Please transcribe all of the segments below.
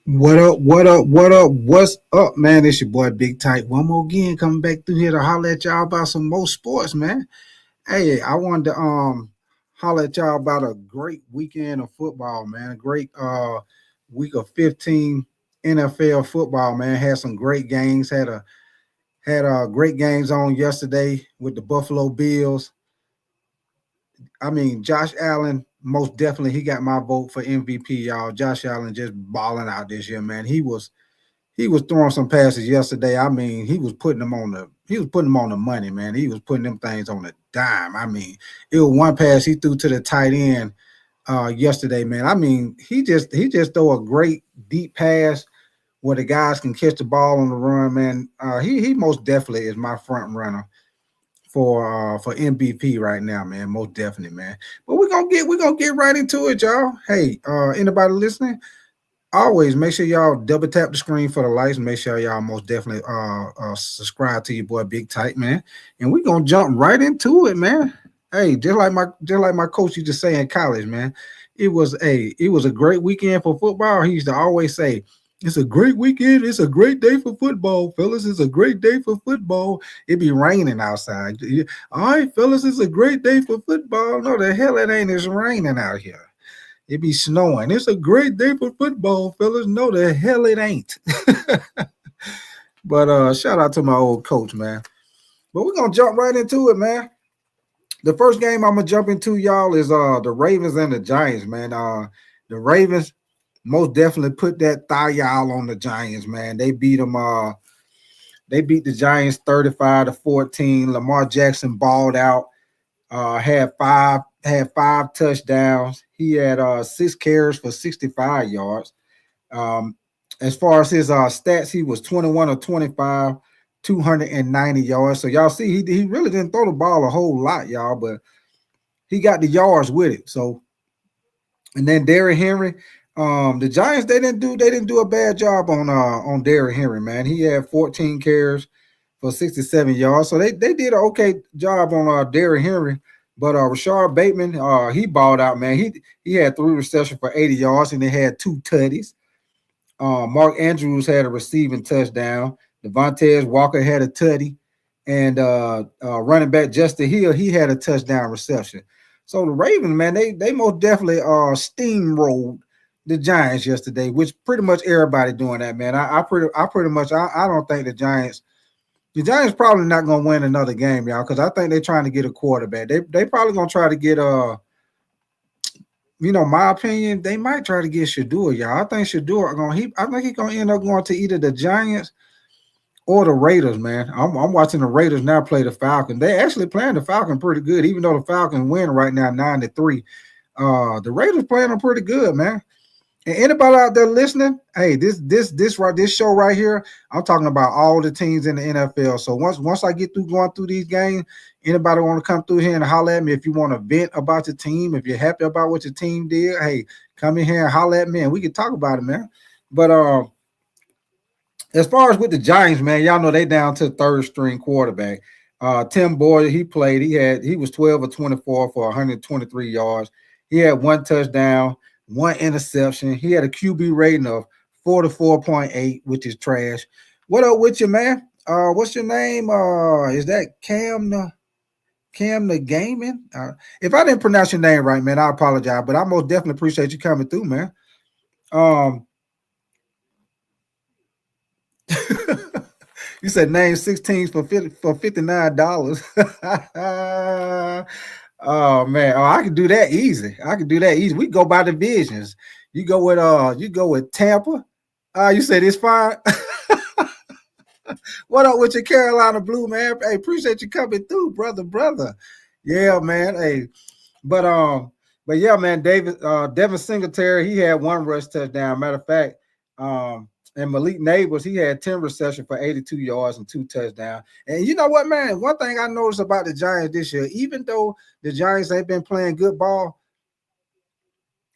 What up? What up? What up? What's up, man? It's your boy Big Tight. One more again, coming back through here to holler at y'all about some more sports, man. Hey, I wanted to holler at y'all about a great weekend of football, man. A great week of 15 NFL football, man. Had some great games. Had great games on yesterday with the Buffalo Bills. I mean, Josh Allen, most definitely, he got my vote for MVP, y'all. Josh Allen just balling out this year, man. He was throwing some passes yesterday. I mean, he was putting them on the money, man. He was putting them things on a dime. I mean, it was one pass he threw to the tight end yesterday, man. I mean, he just throw a great deep pass where the guys can catch the ball on the run, man. He most definitely is my front runner for MVP right now, man. Most definitely, man. But we're gonna get right into it, y'all. Hey, anybody listening? Always make sure y'all double tap the screen for the likes. Make sure y'all most definitely subscribe to your boy Big Tight, man. And we're gonna jump right into it, man. Hey, just like my coach used to say in college, man. It was a great weekend for football. He used to always say, "It's a great weekend. It's a great day for football, fellas. It's a great day for football." It be raining outside. All right, fellas, it's a great day for football. No, the hell it ain't. It's raining out here. It be snowing. It's a great day for football, fellas. No, the hell it ain't. But shout out to my old coach, man. But we're gonna jump right into it, man. The first game I'm gonna jump into, y'all, is the Ravens and the Giants, man. The Ravens most definitely put that thigh y'all on the Giants, man. They beat the Giants 35-14. Lamar Jackson balled out. Had five touchdowns. He had 6 carries for 65 yards. Um, as far as his stats, he was 21 or 25, 290 yards. So y'all see, he really didn't throw the ball a whole lot, y'all, but he got the yards with it. So and then Derrick Henry, the Giants they didn't do a bad job on Derrick Henry, man. He had 14 carries for 67 yards. So they did an okay job on Derrick Henry. But Rashard Bateman, he balled out, man. He had 3 receptions for 80 yards and they had 2 tutties. Mark Andrews had a receiving touchdown. Devontae Walker had a tutty, and running back Justin Hill he had a touchdown reception. So the Ravens, man, they most definitely steamrolled the Giants yesterday, which pretty much everybody doing that, man. I don't think the Giants probably not gonna win another game, y'all, because I think they're trying to get a quarterback. They probably gonna try to get my opinion, they might try to get Shador, y'all. I think Shador I think he's gonna end up going to either the Giants or the Raiders, man. I'm watching the Raiders now play the Falcons. They actually playing the Falcons pretty good, even though the Falcons win right now 9-3. The Raiders playing them pretty good, man. And anybody out there listening, hey, this show right here, I'm talking about all the teams in the NFL. So once I get through going through these games, anybody want to come through here and holler at me if you want to vent about your team, if you're happy about what your team did, hey, come in here and holler at me and we can talk about it, man. But as far as with the Giants, man, y'all know they down to third string quarterback. Tim Boyle, he was 12 or 24 for 123 yards. He had 1 touchdown, 1 interception. He had a QB rating of 44.8, which is trash. What up with you, man? What's your name? Is that Cam the Gaming? If I didn't pronounce your name right, man, I apologize, but I most definitely appreciate you coming through, man. Um, You said name 16 for $59. Oh man, I can do that easy. I can do that easy. We go by divisions. You go with Tampa. You said it's fine. What up with your Carolina Blue, man? Hey, appreciate you coming through, brother. Yeah, man. Hey, but but yeah, man, Devin Singletary, he had 1 rush touchdown. Matter of fact, and Malik Neighbors, he had 10 receptions for 82 yards and 2 touchdowns. And you know what, man? One thing I noticed about the Giants this year, even though the Giants ain't been playing good ball,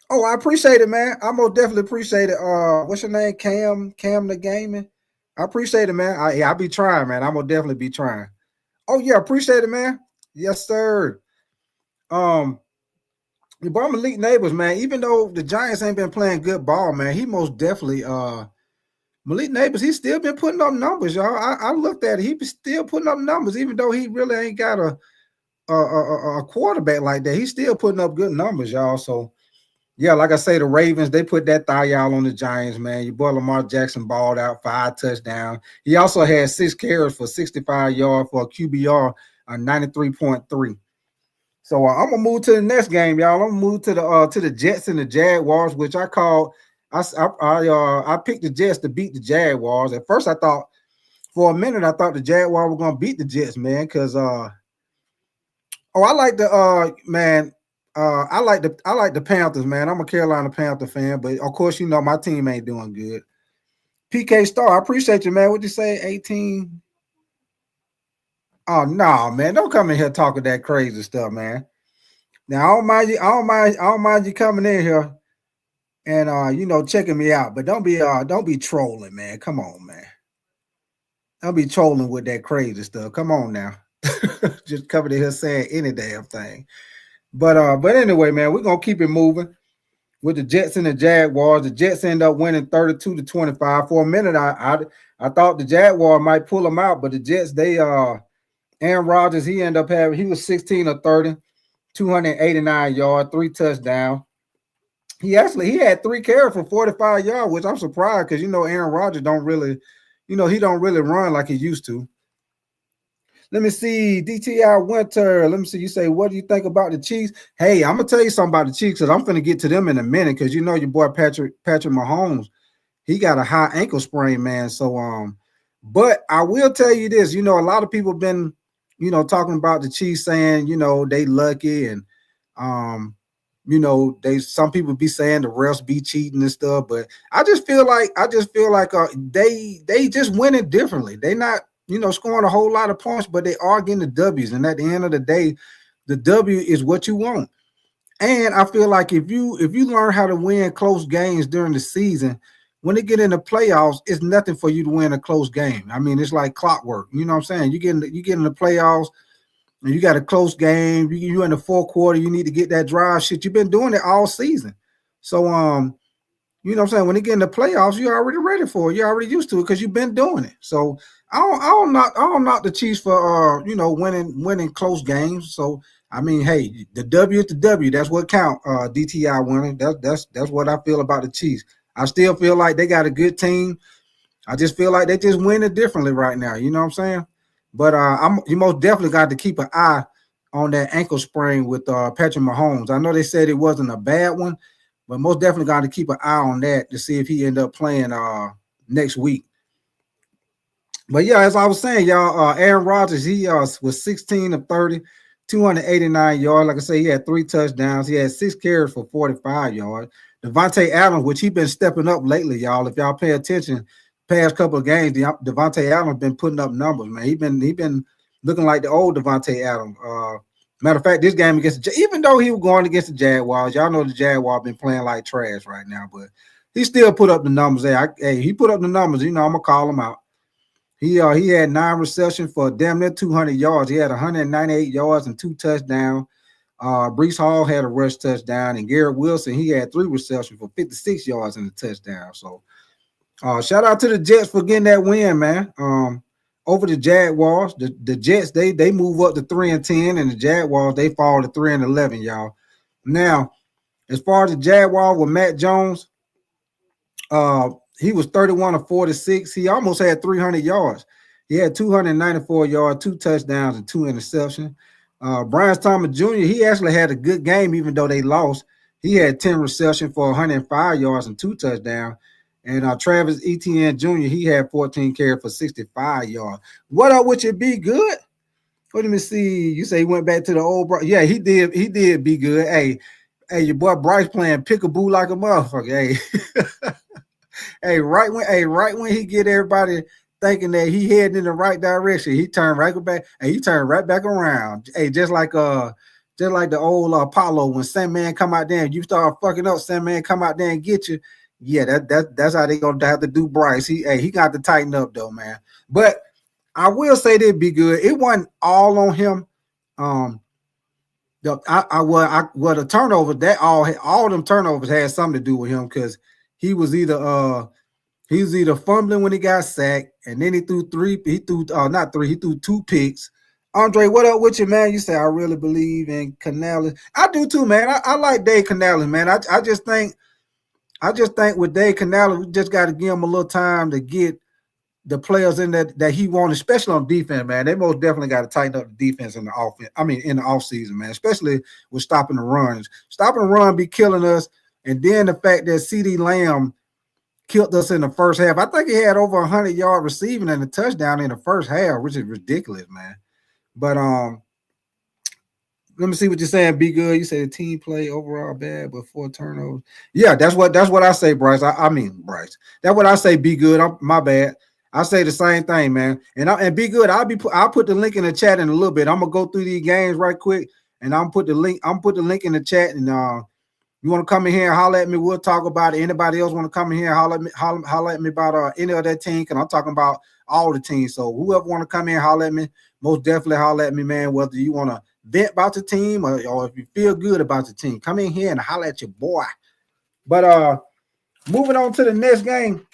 oh, I appreciate it, man. I most definitely appreciate it. What's your name? Cam the Gaming. I appreciate it, man. I be trying, man. I'm gonna definitely be trying. Oh yeah, appreciate it, man. Yes, sir. Um, But Malik Neighbors, man, even though the Giants ain't been playing good ball, man, he most definitely Malik Neighbors, he's still been putting up numbers, y'all. I looked at it, he be still putting up numbers, even though he really ain't got a quarterback like that. He's still putting up good numbers, y'all. So yeah, like I say, the Ravens, they put that thigh out on the Giants, man. Your boy Lamar Jackson balled out 5 touchdowns. He also had 6 carries for 65 yards for a QBR 93.3. So I'm gonna move to the next game, y'all. I'm gonna move to the Jets and the Jaguars, which I called. I picked the Jets to beat the Jaguars. At first, I thought for a minute I thought the Jaguars were gonna beat the Jets, man, because I like the man. I like the Panthers, man. I'm a Carolina Panther fan, but of course, you know my team ain't doing good. PK Star, I appreciate you, man. What'd you say? 18. Oh no, man. Don't come in here talking that crazy stuff, man. Now I don't mind you, I don't mind you coming in here and checking me out, but don't be trolling, man. Come on, man. Don't be trolling with that crazy stuff. Come on now. Just coming in here saying any damn thing. But anyway, man, we're gonna keep it moving with the Jets and the Jaguars. The Jets end up winning 32-25. For a minute, I thought the Jaguar might pull them out, but the Jets, Aaron Rodgers, he was 16 of 30, 289 yards, 3 touchdowns. He had 3 carries for 45 yards, which I'm surprised because Aaron Rodgers don't really, he don't really run like he used to. Let me see, DTI Winter. Let me see. You say, what do you think about the Chiefs? Hey, I'm gonna tell you something about the Chiefs because I'm gonna get to them in a minute because your boy Patrick Mahomes, he got a high ankle sprain, man. So but I will tell you this, a lot of people have been, talking about the Chiefs saying, they lucky and some people be saying the refs be cheating and stuff, but I just feel like they just win it differently. They not scoring a whole lot of points, but they are getting the W's. And at the end of the day, the W is what you want. And I feel like if you learn how to win close games during the season, when they get in the playoffs, it's nothing for you to win a close game. I mean, it's like clockwork. You know what I'm saying? You get in the playoffs and you got a close game. You in the fourth quarter, you need to get that drive. Shit, you've been doing it all season. So you know what I'm saying? When they get in the playoffs, you're already ready for it. You're already used to it because you've been doing it. So I don't knock the Chiefs for winning close games. So I mean, hey, the W is the W. That's what count. DTI winning. That's what I feel about the Chiefs. I still feel like they got a good team. I just feel like they just win it differently right now. You know what I'm saying? But you most definitely got to keep an eye on that ankle sprain with Patrick Mahomes. I know they said it wasn't a bad one, but most definitely got to keep an eye on that to see if he end up playing next week. But yeah, as I was saying, y'all, Aaron Rodgers, he was 16 of 30, 289 yards. Like I say, he had 3 touchdowns. He had 6 carries for 45 yards. Devontae Adams, which he been stepping up lately, y'all. If y'all pay attention, past couple of games, Devontae Adams been putting up numbers, man. He been looking like the old Devontae Adams. Matter of fact, this game even though he was going against the Jaguars, y'all know the Jaguars been playing like trash right now, but he still put up the numbers. He put up the numbers. I'm gonna call him out. He had 9 receptions for damn near 200 yards. He had 198 yards and 2 touchdowns. Breece Hall had a rush touchdown, and Garrett Wilson, he had 3 receptions for 56 yards and a touchdown. So shout out to the Jets for getting that win, man. Over the Jaguars. The Jets, they move up to 3-10, and the Jaguars, they fall to 3-11, y'all. Now, as far as the Jaguars with Matt Jones, he was 31 of 46. He almost had 300 yards. He had 294 yards, 2 touchdowns, and 2 interceptions. Brian Thomas Jr., he actually had a good game, even though they lost. He had 10 receptions for 105 yards and 2 touchdowns. And Travis Etienne Jr., he had 14 carries for 65 yards. What up with you, Be Good? Let me see. You say he went back to the old bro. Yeah, he did. He did Be Good. Hey, your boy Bryce playing pickaboo like a motherfucker. Hey. Hey, right when he get everybody thinking that he heading in the right direction, he turned right back and he turned right back around. Hey, just like the old Apollo when Sandman come out there and you start fucking up, Sandman come out there and get you. Yeah, that's how they gonna have to do Bryce. He got to tighten up though, man. But I will say they'd Be Good. It wasn't all on him. The turnover that all them turnovers had something to do with him because he was either fumbling when he got sacked, and then he threw not three, he threw two picks. Andre, what up with you, man? You say I really believe in Canales. I do too, man. I like Dave Canales, man. I just think with Dave Canales, we just got to give him a little time to get the players in that he wants, especially on defense, man. They most definitely got to tighten up the defense in the offense. I mean, in the offseason, man, especially with stopping the runs. Stopping the run be killing us. And then the fact that CD Lamb killed us in the first half. I think he had over 100-yard receiving and a touchdown in the first half, which is ridiculous, man. But let me see what you're saying. Be good. You say the team play overall bad, but 4 turnovers. Yeah, that's what I say, Bryce. I mean, Bryce. That's what I say. Be good. My bad. I say the same thing, man. And be good. I'll put the link in the chat in a little bit. I'm gonna go through these games right quick, and I'm put the link in the chat. And you want to come in here and holler at me? We'll talk about it. Anybody else want to come in here and holler at me about any of that team? Because I'm talking about all the teams. So whoever want to come in and holler at me, most definitely holler at me, man. Whether you want to vent about the team or if you feel good about the team, come in here and holler at your boy. But moving on to the next game.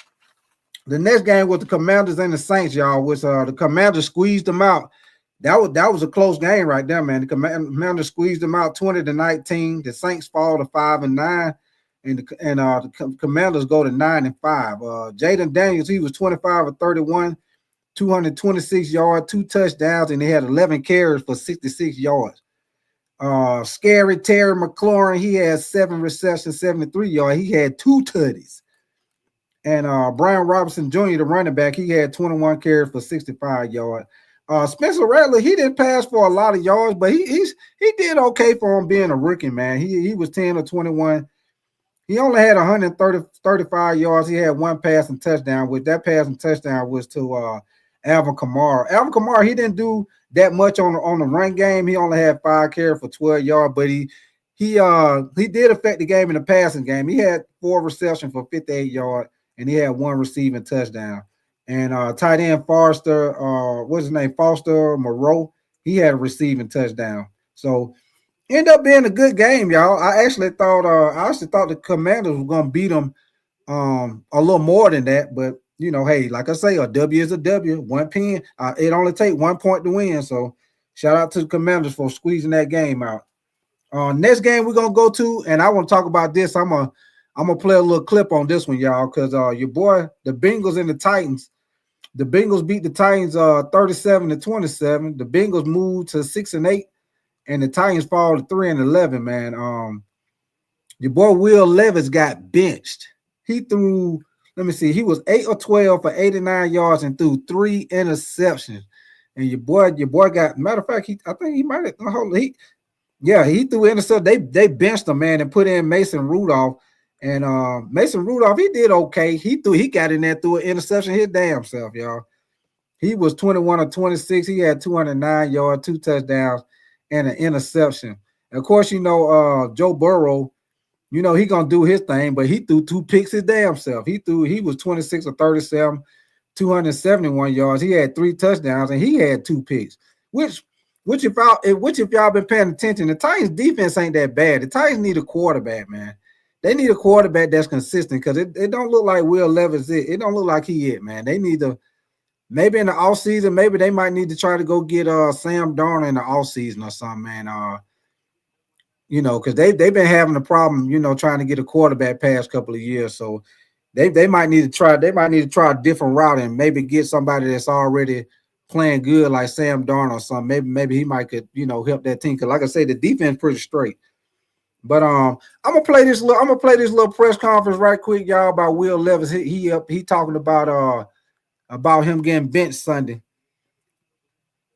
The next game was the Commanders and the Saints, y'all. Was the Commanders squeezed them out. That was a close game right there, man. The Commanders squeezed them out 20-19. The Saints fall to 5-9, and the Commanders go to 9-5. Jaden Daniels, he was 25 of 31, 226 yards, 2 touchdowns, and they had 11 carries for 66 yards. Scary Terry McLaurin, he had 7 receptions, 73 yards. He had 2 tutties. And Brian Robinson Jr., the running back, he had 21 carries for 65 yards. Spencer Rattler, he didn't pass for a lot of yards, but he did okay for him being a rookie, man. He was 10 or 21. He only had 135 yards. He had 1 passing touchdown. With that passing touchdown was to Alvin Kamara. Alvin Kamara, he didn't do that much on the run game. He only had 5 carries for 12 yards, but he did affect the game in the passing game. He had 4 receptions for 58 yards, and he had 1 receiving touchdown. And tight end Foster Moreau, he had a receiving touchdown. So ended up being a good game, y'all. I actually thought the Commanders were gonna beat them a little more than that, but hey, like I say, a W is a W. 1 pin. It only takes 1 point to win. So shout out to the Commanders for squeezing that game out. Next game we're gonna go to, and I want to talk about this. I'm gonna play a little clip on this one, y'all, because your boy, the Bengals and the Titans. The Bengals beat the Titans 37-27. The Bengals moved to 6-8, and the Titans fall to 3-11. Man, your boy Will Levis got benched. He threw. Let me see. He was 8 or 12 for 89 yards and threw 3 interceptions. And your boy got. Matter of fact, I think he might have. He threw intercept. They benched him, man, and put in Mason Rudolph. And Mason Rudolph, he did okay. He got in there, threw an interception his damn self, y'all. He was 21 or 26. He had 209 yards, 2 touchdowns, and an interception. And of course, Joe Burrow, he gonna do his thing, but he threw 2 picks his damn self. He was 26 or 37, 271 yards. He had 3 touchdowns, and he had 2 picks, which if y'all been paying attention, the Titans defense ain't that bad. The Titans need a quarterback, man. They need a quarterback that's consistent because it don't look like Will Levis. It don't look like he it, man. They need to, maybe in the offseason, maybe they might need to try to go get Sam Darnold in the offseason or something, man. Because they've been having a problem, trying to get a quarterback past couple of years. So they might need to try a different route and maybe get somebody that's already playing good like Sam Darnold or something. Maybe he might could, help that team. Because like I say, the defense pretty straight. But I'm gonna play this little press conference right quick, y'all, about Will Levis. He talking about him getting benched Sunday,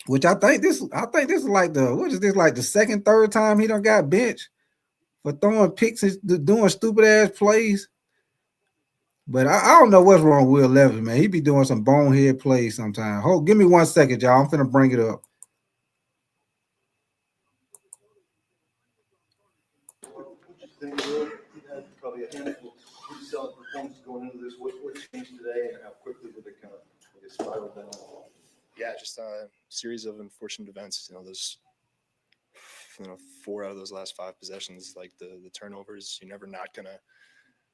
which I think this is like the second, third time he done got benched for throwing picks and doing stupid ass plays. But I don't know what's wrong with Will Levis, man. He be doing some bonehead plays sometimes. Give me 1 second, y'all. I'm finna bring it up. Think you had probably a handful of pretty solid performances going into this. What changed today, and how quickly did it kind of spiral down? Yeah, just a series of unfortunate events. Those 4 out of those last 5 possessions, like the turnovers, you're never not gonna,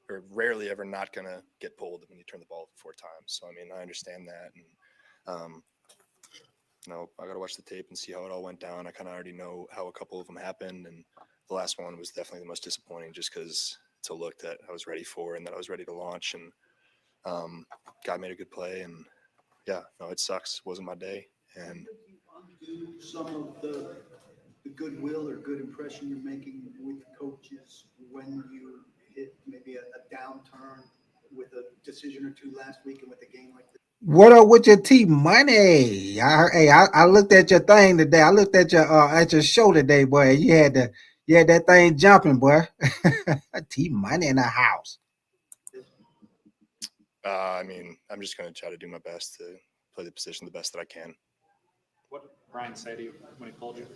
or rarely ever not gonna get pulled when you turn the ball over 4 times. So I mean, I understand that, and I got to watch the tape and see how it all went down. I kind of already know how a couple of them happened, and the last one was definitely the most disappointing, just because it's a look that I was ready for and that I was ready to launch, and guy made a good play, and yeah, no, it sucks. It wasn't my day, and undo some of the goodwill or good impression you're making with coaches when you hit maybe a downturn with a decision or two last week and with a game like this? What up with your T Money? I looked at your thing today. I looked at your show today, boy. You had that thing jumping, boy. T Money in the house. I mean, I'm just going to try to do my best to play the position the best that I can. What did Brian say to you when he called you?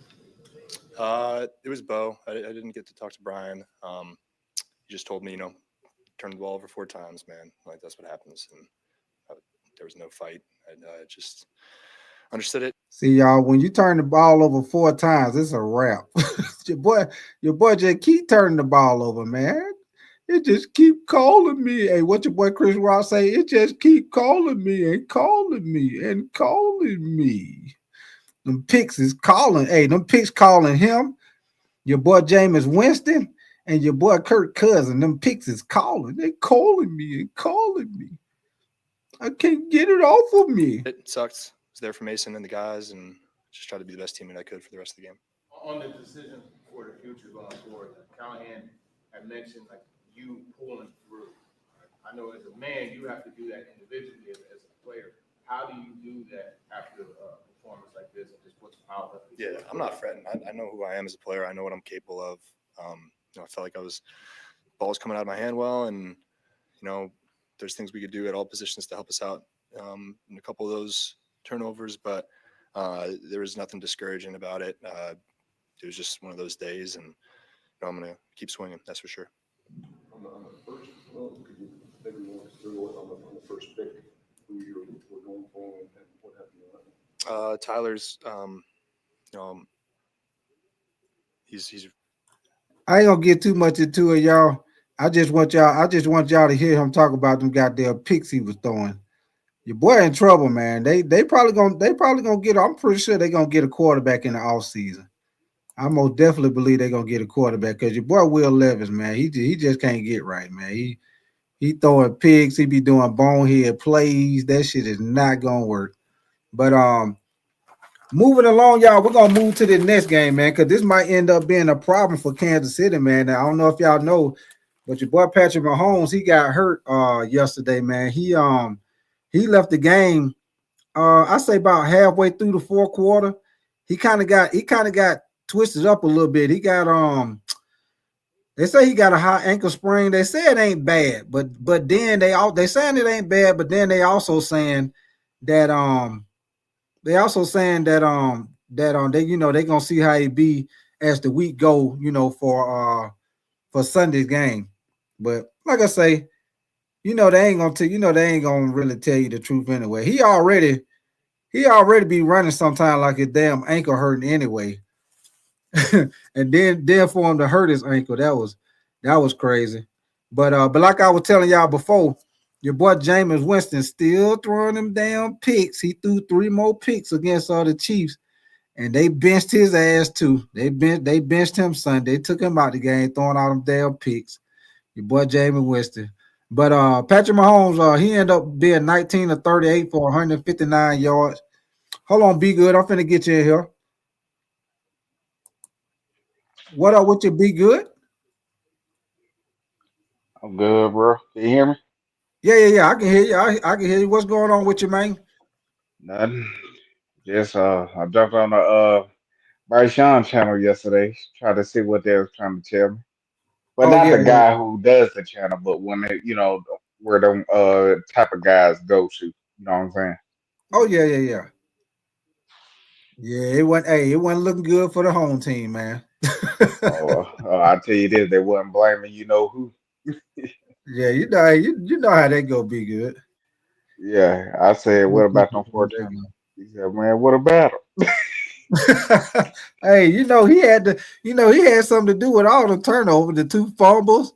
It was Bo. I didn't get to talk to Brian. He just told me, turn the ball over 4 times, man. Like, that's what happens. And there was no fight. I just understood it. See, y'all, when you turn the ball over 4 times, it's a wrap. your boy just keep turning the ball over, man. It just keep calling me. Hey, what your boy Chris Ross say? It just keep calling me and calling me and calling me. Them picks is calling. Hey, them picks calling him. Your boy Jameis Winston and your boy Kirk Cousin. Them picks is calling. They calling me and calling me. I can't get it off of me. It sucked. I was there for Mason and the guys, and just tried to be the best teammate I could for the rest of the game. On the decision for the future going forward, Callahan had mentioned like you pulling through. I know as a man, you have to do that individually as a player. How do you do that after a performance like this and just put some power up? Yeah, I'm not fretting. I know who I am as a player. I know what I'm capable of. I felt like ball was coming out of my hand well, and there's things we could do at all positions to help us out in a couple of those turnovers, but there was nothing discouraging about it. It was just one of those days, and I'm going to keep swinging, that's for sure. On the first, could you maybe walk us through on the first pick, who you were going for and what happened? Tyler's, he's. I ain't gonna get too much into it, y'all. I just want y'all to hear him talk about them goddamn picks he was throwing. Your boy in trouble, man. They probably gonna get. I'm pretty sure they're gonna get a quarterback in the offseason. I most definitely believe they're gonna get a quarterback because your boy Will Levis, man, he just can't get right, man. He throwing picks, he be doing bonehead plays. That shit is not gonna work. But moving along, y'all, we're gonna move to the next game, man, because this might end up being a problem for Kansas City, man. Now, I don't know if y'all know, but your boy Patrick Mahomes, he got hurt yesterday, man. He left the game. I say about halfway through the 4th quarter. He kind of got twisted up a little bit. He got they say he got a high ankle sprain. They say it ain't bad, but then they saying it ain't bad, but then they also saying that they they gonna see how he be as the week go, for Sunday's game. But like I say, they ain't gonna really tell you the truth anyway. He already be running sometime like his damn ankle hurting anyway. And then for him to hurt his ankle, that was crazy. But like I was telling y'all before, your boy Jameis Winston still throwing them damn picks. He threw 3 more picks against the Chiefs, and they benched his ass too. They benched him Sunday. They took him out the game, throwing all them damn picks. Your boy Jameis Winston. But Patrick Mahomes, he ended up being 19 of 38 for 159 yards. Hold on, be good. I'm finna get you in here. What up with you, be good? I'm good, bro. Can you hear me? Yeah. I can hear you. I can hear you. What's going on with you, man? Nothing. Just I jumped on the Bryce Young channel yesterday, tried to see what they was trying to tell me. But Oh not the yeah. guy who does the channel, but when they, where the type of guys go to. You know what I'm saying? Oh yeah. Yeah, it wasn't looking good for the home team, man. I tell you this, they wasn't blaming you know who. Yeah, you know how they go, be good. Yeah, I said, what about them 14? He said, man, what about 'em? Hey, he had something to do with all the turnovers, the 2 fumbles,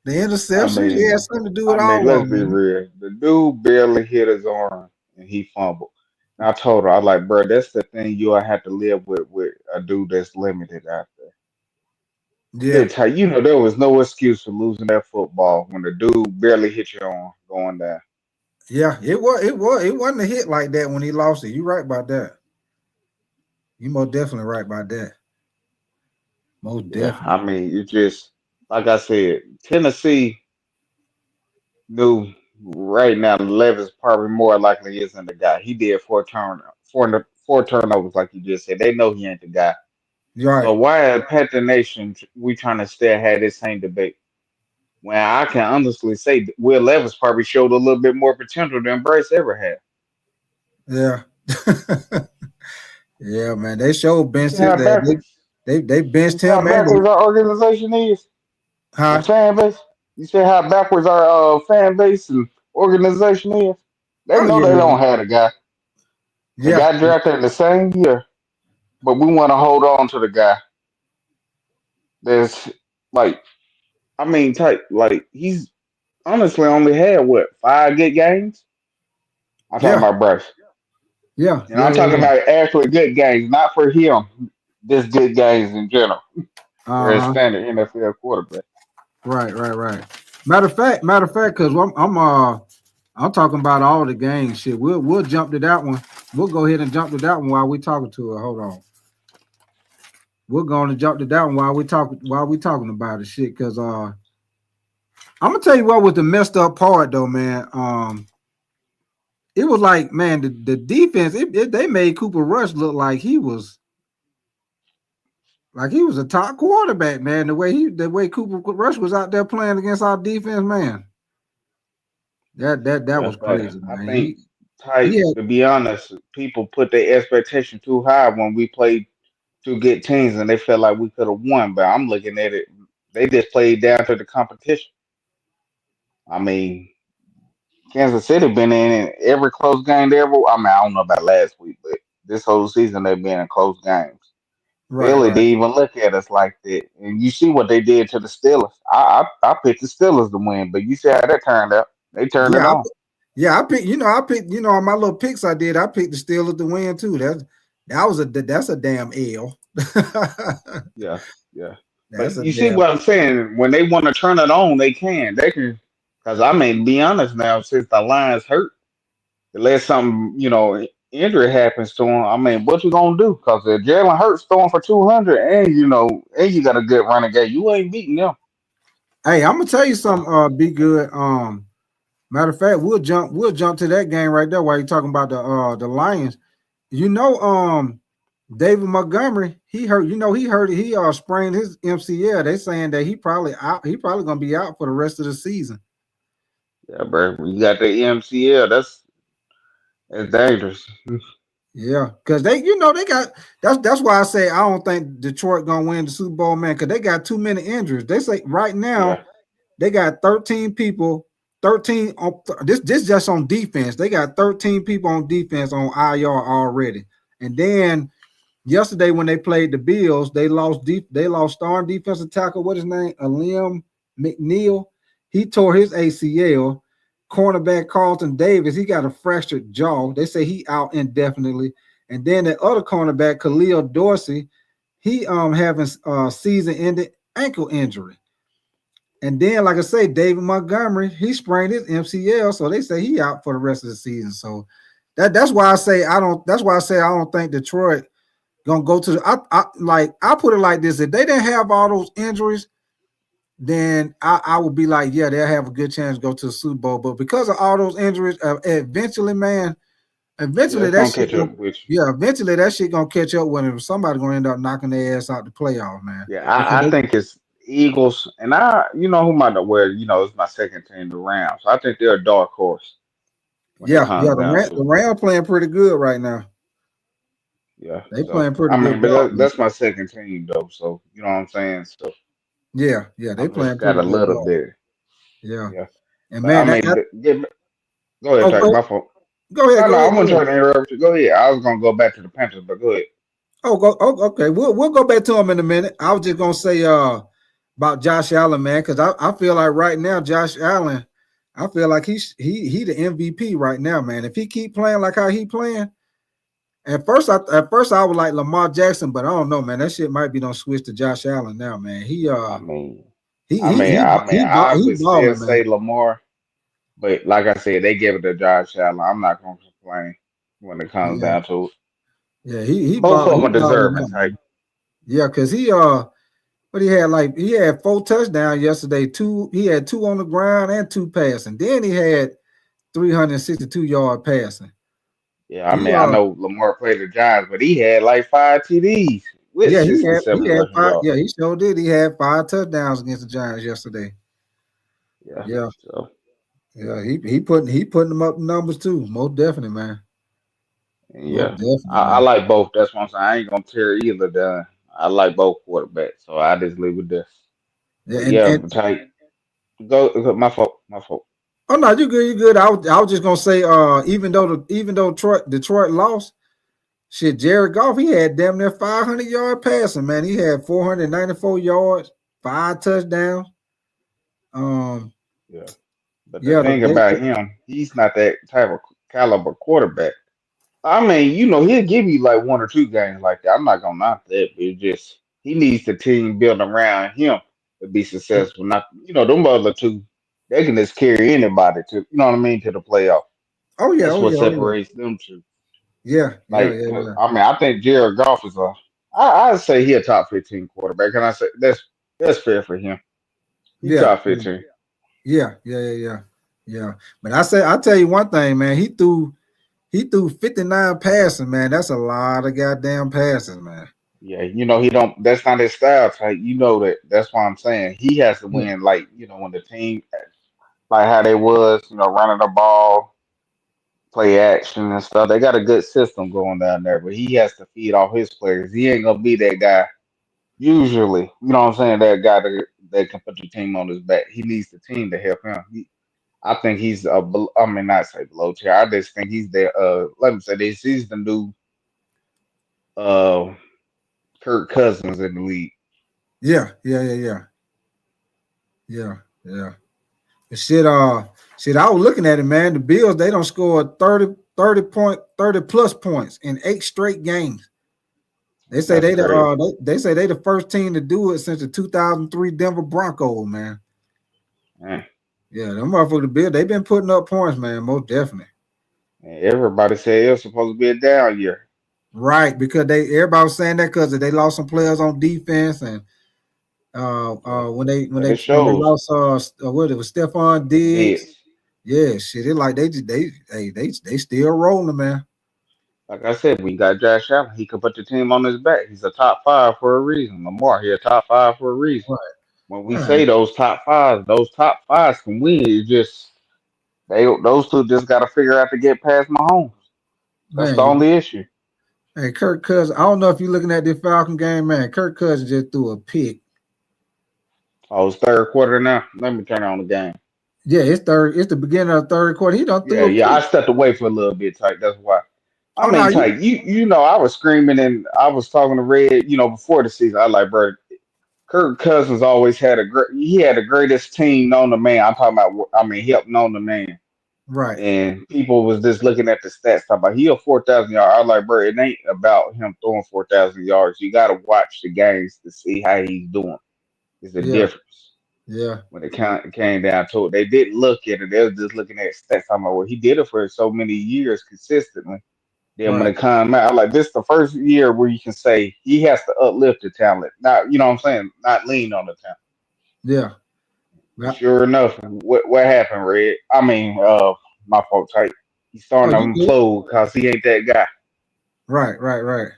the I interceptions. He had mean, something to do I with mean, all let's of be them, man. real. The dude barely hit his arm and he fumbled. And I told her, I was like, bro, that's the thing you'll have to live with a dude that's limited out there. Yeah, Big time. You know, there was no excuse for losing that football when the dude barely hit your arm going down. yeah. It wasn't a hit like that when he lost it. You right about that. You most definitely right about that. Most Yeah, definitely. I mean, you just like I said, Tennessee knew right now Levis probably more likely isn't the guy. He did four turnovers, like you just said. They know he ain't the guy. You're So right. why at Panther Nation we trying to still have this same debate? When I can honestly say that Will Levis probably showed a little bit more potential than Bryce ever had. Yeah. Yeah, man. They showed You see benched how it. backwards They you benched see how him and backwards our organization is? The huh? fan base. You see how backwards our fan base and organization is? They Oh know they yeah. don't have a guy. The Yeah. guy drafted in the same year, but we want to hold on to the guy. That's like, I mean, type like he's honestly only had what 5 good games. I'm talking Yeah. about Bryce, Yeah. and Yeah. I'm Yeah. talking Yeah. about actually good games, not for him, just good games in general for a Uh-huh. standard NFL quarterback. Right, right, right. Matter of fact, because I'm talking about all the games. Shit, we'll jump to that one. We'll go ahead and jump to that one while we talking to her. Hold on. We're going to jump to that one while we talking about it. Shit, because I'm gonna tell you what was the messed up part though, man. It was like, man, the defense. They made Cooper Rush look like he was a top quarterback, man. The way Cooper Rush was out there playing against our defense, man. That Yeah, was but crazy, I man. think He type had to be honest, people put their expectation too high when we played 2 good teams and they felt like we could have won. But I'm looking at it, they just played down to the competition. I mean, Kansas City been in every close game they ever. I mean, I don't know about last week, but this whole season they've been in close games. right, Philly right. didn't even look at us like that, and you see what they did to the Steelers. I picked the Steelers to win, but you see how that turned out. They turned it Yeah, on. I picked on my little picks I did. I picked the Steelers to win too. That's a damn L. Yeah, yeah. That's But a you see damn what I'm saying? When they want to turn it on, they can. They can. Because I mean, be honest now, since the Lions hurt, unless something, injury happens to him, I mean, what you gonna do? Because if Jalen Hurts throwing for 200, and you got a good running game, you ain't beating them. Hey, I'm gonna tell you So something, be good. Matter of fact, we'll jump to that game right there while you're talking about the Lions. You know, David Montgomery, he sprained his MCL. They saying that he probably gonna be out for the rest of the season. yeah, bro, you got the MCL. That's dangerous. Yeah, because they got that's why I say I don't think Detroit gonna win the Super Bowl, man, because they got too many injuries. They say right now Yeah, they got 13 people, 13 on this just on defense. They got 13 people on defense on IR already. And then yesterday when they played the Bills, they lost starting defensive tackle. What his name? Liam McNeil. He tore his ACL. Cornerback Carlton Davis, he got a fractured jaw. They say he out indefinitely. And then the other cornerback, Khalil Dorsey, he having season-ending ankle injury. And then, like I say, David Montgomery, he sprained his MCL, so they say he out for the rest of the season. So that's why I say I don't. That's why I say I don't think Detroit gonna go to the. I put it like this: if they didn't have all those injuries, then I would be like, yeah, they'll have a good chance to go to the Super Bowl. But because of all those injuries, eventually, man, yeah, eventually it's that gonna shit catch gonna, up with you. yeah, eventually that shit gonna catch up with him. Somebody gonna end up knocking their ass out the playoff, man. Yeah, Because I think it's Eagles, and you know who might well, it's my second team, the Rams. I think they're a dark horse when it yeah, comes the down Ram, to the it. Ram playing pretty good right now. Yeah, They so playing pretty I good mean, but ball, man. that's my second team though. So you know what I'm saying. So Yeah, yeah, they I'm just playing got pretty a good little ball. bit. Yeah, Yeah, and but I man, mean, go ahead, oh, take my fault. go ahead, No, go no, I ahead, go wasn't ahead. trying to interrupt you. Go ahead. I was gonna go back to the Panthers, but go ahead. Okay. We'll go back to him in a minute. I was just gonna say about Josh Allen, man, because I feel like right now Josh Allen, I feel like he the MVP right now, man. If he keep playing like how he playing, at first I was like Lamar Jackson, but I don't know, man. That shit might be gonna switch to Josh Allen now, man. I mean, I He would still balling, man. say Lamar, but like I said, they give it to Josh Allen. I'm not gonna complain when it comes Yeah, down to it. yeah, Both of them he are balling deserving now, type. man. Yeah, because but he had 4 touchdowns yesterday. He had 2 on the ground and 2 passing. Then he had 362-yard passing. Yeah, I He mean, I know Lamar played the Giants, but he had like 5 TDs with yeah, 67 he had rushing 5. yards. Yeah, he sure did. He had 5 touchdowns against the Giants yesterday. Yeah, Yeah, so yeah, he putting them up in numbers too. Most definitely, man. Most yeah, definitely, I man. like both. That's what I'm saying. I ain't gonna tear either down. I like both quarterbacks, so I just leave with this. Yeah, But and yeah, type my fault, my fault. oh no, you good, you good. I was just gonna say, even though Detroit lost, shit, Jared Goff, he had damn near 500-yard passing, man. He had 494 yards, 5 touchdowns. Um, Yeah. But the yeah, thing about him, he's not that type of caliber quarterback. I mean, he'll give you like one or two games like that. I'm not gonna knock that, but it's just he needs the team built around him to be successful. Not them other two, they can just carry anybody to what I mean to the playoff. oh yeah, That's oh what yeah, oh yeah, separates them two. yeah, yeah, Like, yeah, 'cause, yeah, I mean, I think Jared Goff is I'd say he a top 15 quarterback, and I say that's fair for him. He yeah, top 15. yeah. Yeah. But I tell you one thing, man. He threw 59 passes, man. That's a lot of goddamn passes, man. Yeah, he don't. That's not his style type. You know that. That's why I'm saying he has to Yeah. win. Like when the team, like how they was, running the ball, play action and stuff. They got a good system going down there, but he has to feed all his players. He ain't gonna be that guy. Usually, you know what I'm saying. That guy that can put the team on his back. He needs the team to help him. I think he's I mean, not say below tier. I just think he's the. Let me say this. He's the new uh Kirk Cousins in the league. Yeah, yeah, yeah, yeah, yeah, yeah. But shit, I was looking at it, man. The Bills, they don't score 30 plus points in 8 straight games. They say That's crazy. they say they the first team to do it since the 2003 Denver Broncos, man. Man. Yeah, them motherfuckers, the Bills, they've been putting up points, man, most definitely. And everybody said it was supposed to be a down year. Right, because everybody was saying that because they lost some players on defense, and Yeah. when they when But they it when they shows lost what it was Stephon Diggs. bids. Yeah, shit, it like they still rolling, man. Like I said, we got Josh Allen. He could put the team on his back. He's a top five for a reason. Lamar, he a top five for a reason. Right, When we right, say those top fives can win. It's just those two just got to figure out to get past Mahomes. That's the man. only issue. Hey, Kirk Cousins. I don't know if you're looking at this Falcon game, man. Kirk Cousins just threw a pick. Oh, it's third quarter now. Let me turn on the game. Yeah, it's third. It's the beginning of the third quarter. He don't threw Yeah, a yeah. I pick. stepped away for a little bit, Tyke. That's why. I Oh no, mean, Tyke, I was screaming and I was talking to Red, before the season. I like, bro, Kirk Cousins always had he had the greatest team known to man. I'm talking about, I mean, help known to man. right. And people was just looking at the stats, talking about he a 4,000 yard. I was like, bro, it ain't about him throwing 4,000 yards. You got to watch the games to see how he's doing. It's the Yeah, difference yeah, when it came down to it. They didn't look at it. They was just looking at stats. I'm like, well, he did it for so many years consistently. Then when right. it come out, I'm like, this is the first year where you can say he has to uplift the talent. Not, you know what I'm saying? Not lean on the talent. Yeah. And Right. sure enough, what happened, Red? I mean, my fault, type. He's Oh, starting to you good? implode because he ain't that guy. Right, right, right.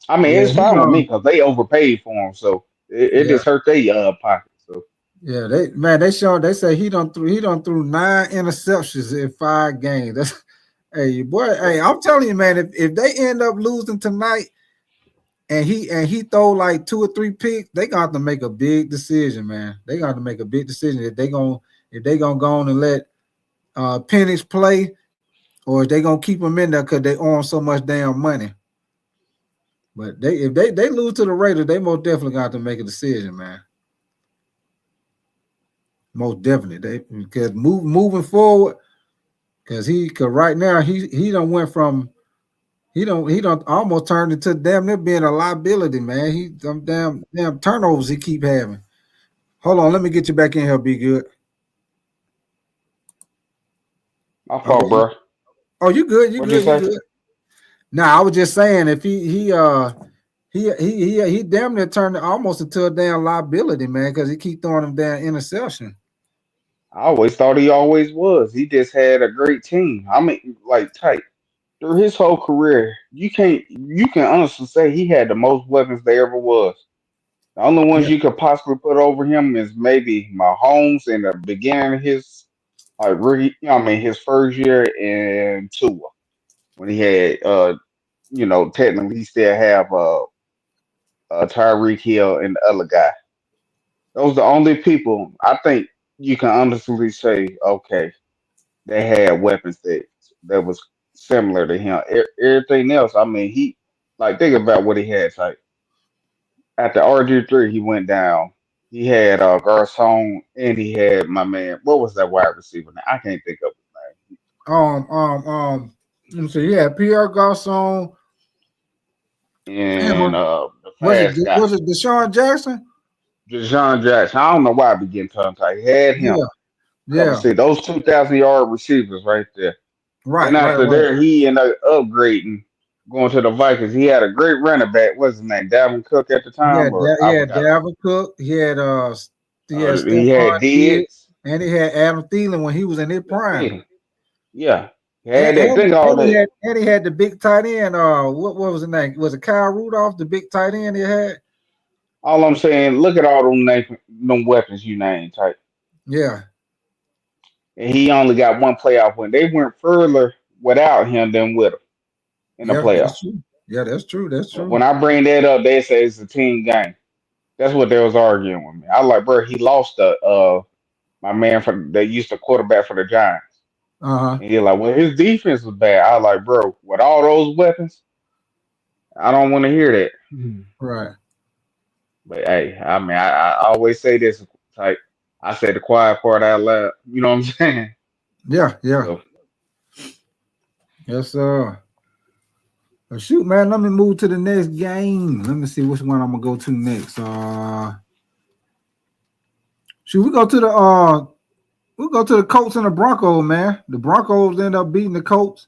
I mean, Yeah, it's fine with me because they overpaid for him, so it yeah, just hurt their pocket. So yeah. They say he done threw 9 interceptions in 5 games. That's hey boy, yeah, hey, I'm telling you, man, if they end up losing tonight and he throw like 2 or 3 picks, they gonna have to make a big decision, man. They gonna have to make a big decision if they gonna go on and let Penix play, or if they gonna keep him in there because they owe him so much damn money. But if they lose to the Raiders, they most definitely got to make a decision, man. Most definitely, because moving forward, because right now he don't went from he don't almost turned into damn near being a liability, man. He them damn turnovers he keep having. Hold on, let me get you back in here. Be good. My fault, Okay. bro. Oh, you good? You What'd you good? You say? good? Nah, I was just saying if he damn near turned almost into a damn liability, man, because he keep throwing them damn interception. I always thought he always was. He just had a great team. I mean, like tight through his whole career, you can honestly say he had the most weapons there ever was. The only ones Yeah. you could possibly put over him is maybe Mahomes in the beginning of his like rookie, you know, I mean his first year in Tua when he had technically he still have Tyreek Hill and the other guy. Those are the only people I think you can honestly say, okay, they had weapons that was similar to him. Everything else, I mean, he like think about what he had. Like after RG3, he went down. He had Garcon and he had my man. What was that wide receiver name? I can't think of his Let me see. Yeah, Pierre Garcon. name. And And the fast guy, was it Deshaun Jackson? Deshaun Jackson. I don't know why I began tongue tight. He had him. Yeah, Couple yeah. see those 2,000-yard receivers right there. Then Right, right, after right. there, he ended up upgrading, going to the Vikings. He had a great running back. What's his name? Dalvin Cook at the time, or He I had forgot. Dalvin Cook. He had He Stephon had Diggs, Diggs. and he had Adam Thielen when he was in his prime. Yeah, he And, had that. and, Think of all that. and he had the big tight end. What was his name? Was it Kyle Rudolph, the big tight end he had? All I'm saying, look at all them weapons you named, type. Yeah, And he only got one playoff win. They went further without him than with him in the yeah, playoffs. that's true. Yeah, that's true. That's But true. when I bring that up, they say it's a team game. That's what they was arguing with me. I like, bro, he lost my man that used to quarterback for the Giants. Uh-huh. And he's like, well, his defense was bad. I was like, bro, with all those weapons, I don't want to hear that. Right. But hey, I mean, I always say this type. I say the quiet part out loud. You know what I'm saying? Yeah, yeah. So Yes, sir. Shoot, man. Let me move to the next game. Let me see which one I'm gonna go to next. Should we go to the we'll go to the Colts and the Broncos, man. The Broncos end up beating the Colts.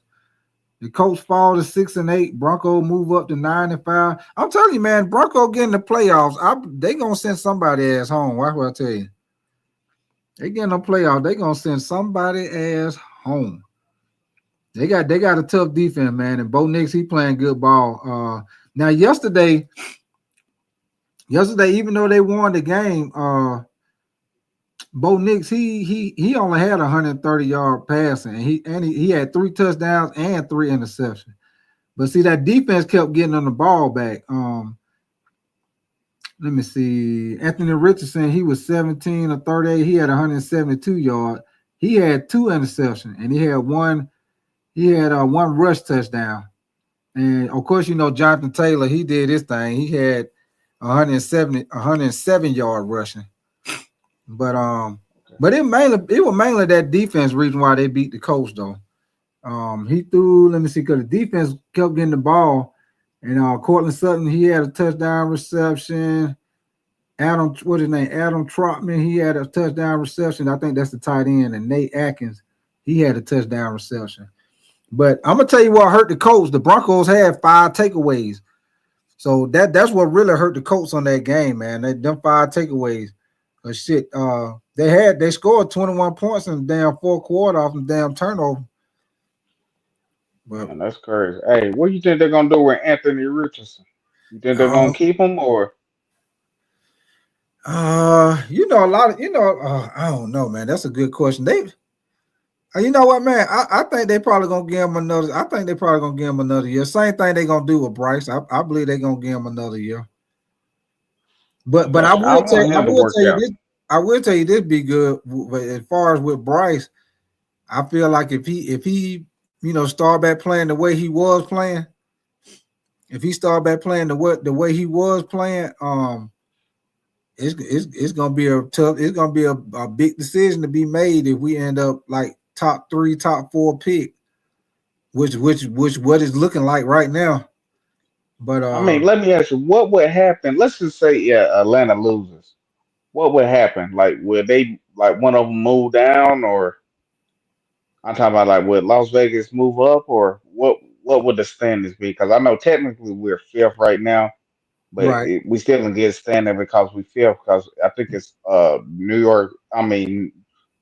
The Colts fall to 6-8. Broncos move up to 9-5. I'm telling you, man, Broncos getting the playoffs. They gonna send somebody ass home. Why would I tell you? They getting the playoffs. They gonna send somebody ass home. They got a tough defense, man. And Bo Nix, he playing good ball. Now yesterday, even though they won the game, Bo Nix, he only had 130-yard passing, and he had 3 touchdowns and 3 interceptions. But see, that defense kept getting on the ball back. Let me see. Anthony Richardson, he was 17 or 38. He had 172 yards. He had 2 interceptions, and he had one rush touchdown. And of course, Jonathan Taylor, he did his thing. He had 107-yard rushing. But it was mainly that defense reason why they beat the Colts though. He threw, let me see, because the defense kept getting the ball. And Cortland Sutton, he had a touchdown reception. What's his name? Adam Trotman, he had a touchdown reception. I think that's the tight end. And Nate Atkins, he had a touchdown reception. But I'm gonna tell you what hurt the Colts. The Broncos had 5 takeaways. So that's what really hurt the Colts on that game, man. Them 5 takeaways. Shit, they scored 21 points in the damn fourth quarter off the damn turnover. But man, that's crazy. Hey, what do you think they're gonna do with Anthony Richardson? You think they're gonna um, keep him or a lot of I don't know, man. That's a good question. You know what, man? I think they probably gonna give him another. I think they probably gonna give him another year. Same thing they gonna do with Bryce. I believe they gonna give him another year. I But got you? I want I him to will work tell you out. this. I will tell you this be good. But as far as with Bryce, I feel like if he start back playing the way he was playing, If he start back playing the way he was playing, it's gonna be a tough. It's gonna be a big decision to be made if we end up like top 3, top 4 pick, which what is looking like right now. But I mean, let me ask you, what would happen? Let's just say, yeah, Atlanta loses. What would happen? Like, would they like one of them move down, or I'm talking about like would Las Vegas move up, or what? What would the standings be? Because I know technically we're fifth right now, but right, we still can get standing because we fifth. Because I think it's New York. I mean,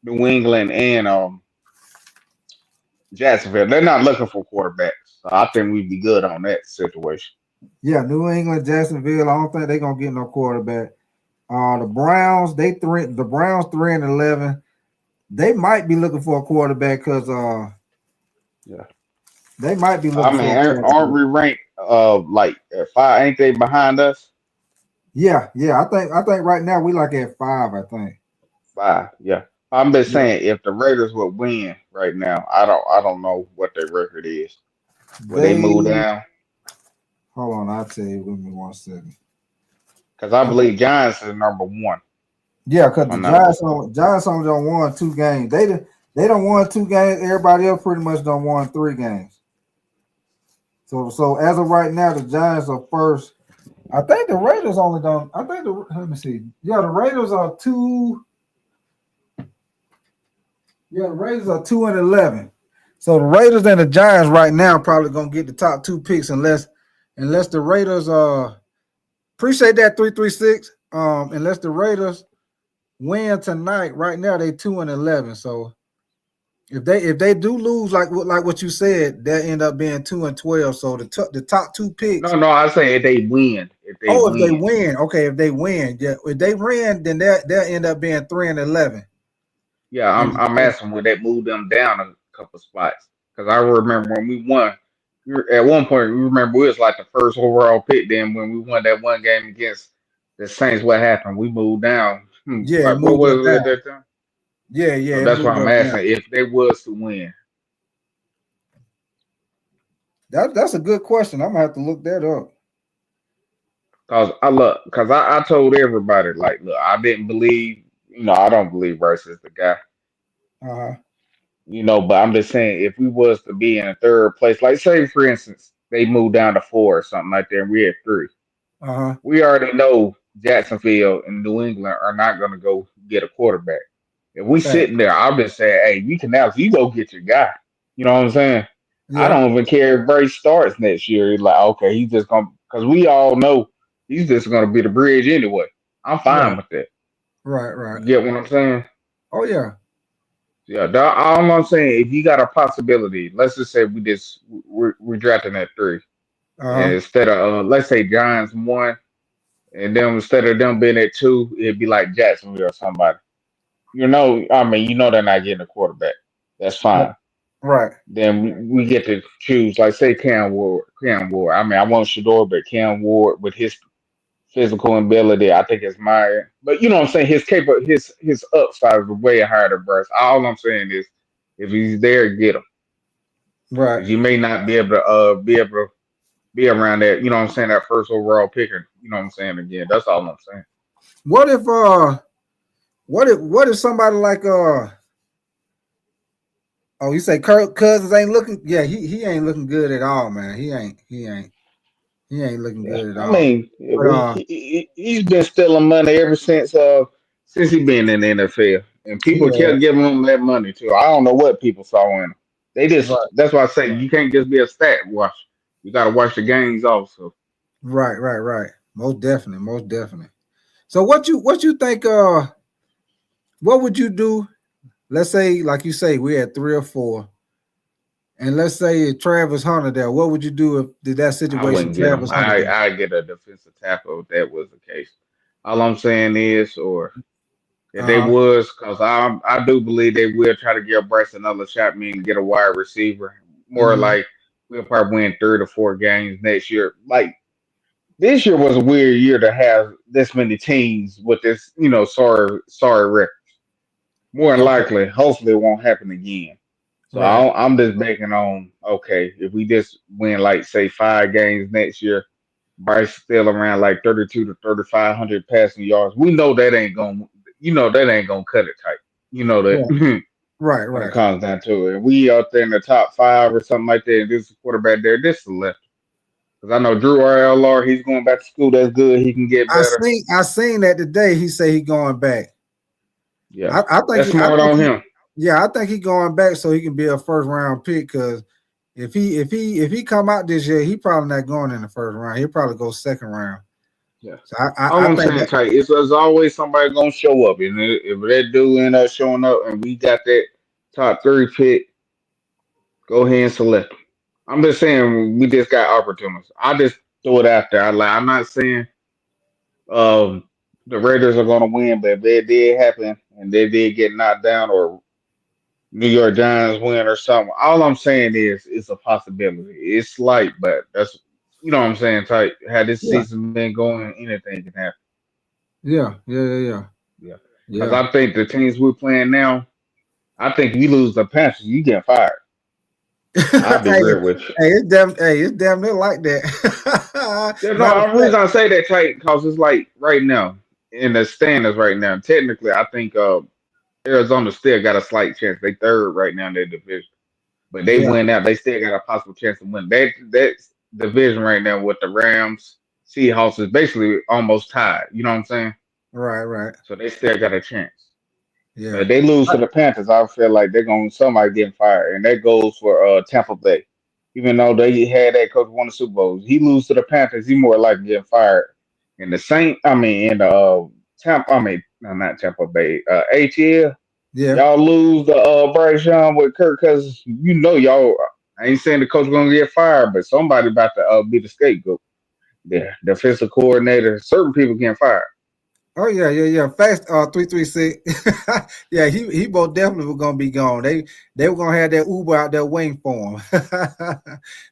New England and Jacksonville. They're not looking for quarterbacks, so I think we'd be good on that situation. yeah, New England, Jacksonville. I don't think they're gonna get no quarterback. The Browns, the Browns 3-11. They might be looking for a quarterback because Yeah. they might be I looking mean, for a aren't quarterback. we ranked like at five? Ain't they behind us? Yeah, yeah. I think right now we like at 5. I think. Five, yeah. I'm just Yeah, saying if the Raiders would win right now, I don't know what their record is. Would they they move down? hold on. I'll tell you. Give me 1 second. Because I I think believe Giants is number 1, yeah, if because the I'm not mistaken. Giants only don't won 2 games. They don't won 2 games. Everybody else pretty much don't won 3 games. So as of right now, the Giants are first. I think the Raiders only don't. I think the let me see. Yeah, the Raiders are 2. Yeah, the Raiders are 2-11. So the Raiders and the Giants right now probably gonna get the top 2 picks unless the Raiders appreciate that 336. Unless the Raiders win tonight, right now they 2-11. So if they do lose like what you said, they'll end up being 2-12. So the top 2 picks. No, I say if they win. If they Oh, if they win. win, okay. If they win, yeah. If they win, then they'll end up being 3-11. Yeah, And I'm asking would that move them down a couple spots? Because I remember when we won, at one point we remember we was like the first overall pick. Then when we won that one game against the Saints, what happened? We moved down. yeah, it Like what moved us was it at down. that time? Yeah, yeah, So it that's why moved I'm us down. asking if they was to win. That's a good question. I'm gonna have to look that up. Cause I told everybody like, look, I didn't believe, I don't believe Bryce is the guy, Uh-huh. but I'm just saying if we was to be in a third place, like say for instance they moved down to 4 or something like that, and we at 3. Uh-huh. We already know Jacksonville and New England are not going to go get a quarterback. If we Fact. sitting there, I'll just say, hey, you go get your guy. You know what I'm saying? I Yeah. don't even care if Bryce starts next year. It's like, okay, he's just going to, because we all know he's just going to be the bridge anyway. I'm fine Right. with that. Right. Right. You get what I'm saying? Oh yeah. Yeah, all I'm saying, if you got a possibility, let's just say we're drafting at 3, and Uh-huh. instead of let's say Giants 1, and then instead of them being at 2, it'd be like Jacksonville or somebody. I mean, they're not getting a quarterback. That's Right. fine. Right. Then we get to choose, like say Cam Ward. Cam Ward. I mean, I want Shador, but Cam Ward with his physical ability, I think it's my. But you know what I'm saying? His upside is way higher than Bryce. All I'm saying is, if he's there, get him. Right. Because you may not be able to be around that. You know what I'm saying? That first overall picker. You know what I'm saying? Again, that's all I'm saying. What if what if somebody like oh, you say Kirk Cousins ain't looking, yeah, he ain't looking good at all, man. He ain't looking Yeah, good at I all. mean, But he's been stealing money ever since he been in the NFL, and people yeah, kept giving him that money too. I don't know what people saw in him. right, That's why I say you can't just be a stat watch. You got to watch the games also. right. Most definitely, most definitely. So what you think what would you do? Let's say, like you say, we're at 3 or 4, and let's say Travis Hunter there. What would you do if did that I situation wouldn't get him. Travis Hunter there? I get a defensive tackle if that was the case. All I'm saying is, or if they Uh-huh. was, because I do believe they will try to give Bryce another shot, meaning get a wide receiver. More Hmm. like we'll probably win 3 or 4 games next year. Like this year was a weird year to have this many teams with this, sorry record. More than Okay. likely, hopefully it won't happen again. So Right. I'm just banking on, okay, if we just win like say 5 games next year, Bryce still around like 32 to 3,500 passing yards. We know that ain't gonna, that ain't gonna cut it tight. You know Yeah. that Right. when it Right. comes down to it. We out there in the top 5 or something like that. And this quarterback there, this is left. Because I know Drew RLR, he's going back to school. That's good. He can get better. I seen that today. He say he going back. Yeah, I think that's smart on him. I think he going back so he can be a first round pick. Because if he come out this year, he probably not going in the first round. He'll probably go second round. Yeah. So All I I'm think saying, that tight, is there's always somebody gonna show up, and if that dude end up showing up, and we got that top 3 pick, go ahead and select him. I'm just saying we just got opportunities. I just throw it out there. I'm not saying um the Raiders are gonna win, but if that did happen and they did get knocked down, or New York Giants win or something, all I'm saying is it's a possibility. It's slight, but that's what I'm saying, tight. Had this yeah season been going, anything can happen. yeah. Yeah. Because Yeah. I think the teams we're playing now, I think we lose the Panthers, you get fired. I'll be hey, real with you. it's damn near like that. Yeah, Matter of no, the reason fact, I say that tight because it's like right now in the standings right now. Technically, I think Arizona still got a slight chance. They third right now in their division, but they yeah, win out. They still got a possible chance to win. That division right now with the Rams, Seahawks is basically almost tied. You know what I'm saying? right. So they still got a chance. But Yeah. if they lose to the Panthers, I feel like they're going to somebody getting fired, and that goes for Tampa Bay. Even though they had that coach won the Super Bowl, he lose to the Panthers, he more likely getting fired. In the Saint, I mean, in the Tampa, I mean, no, not Tampa Bay, ATL, Yeah. y'all lose the Bryce Young with Kirk, because y'all. I ain't saying the coach gonna get fired, but somebody about to be the scapegoat. The defensive coordinator, certain people getting fired. Oh yeah. Fast 336. Yeah, he most definitely was gonna be gone. They were gonna have that Uber out there waiting for him.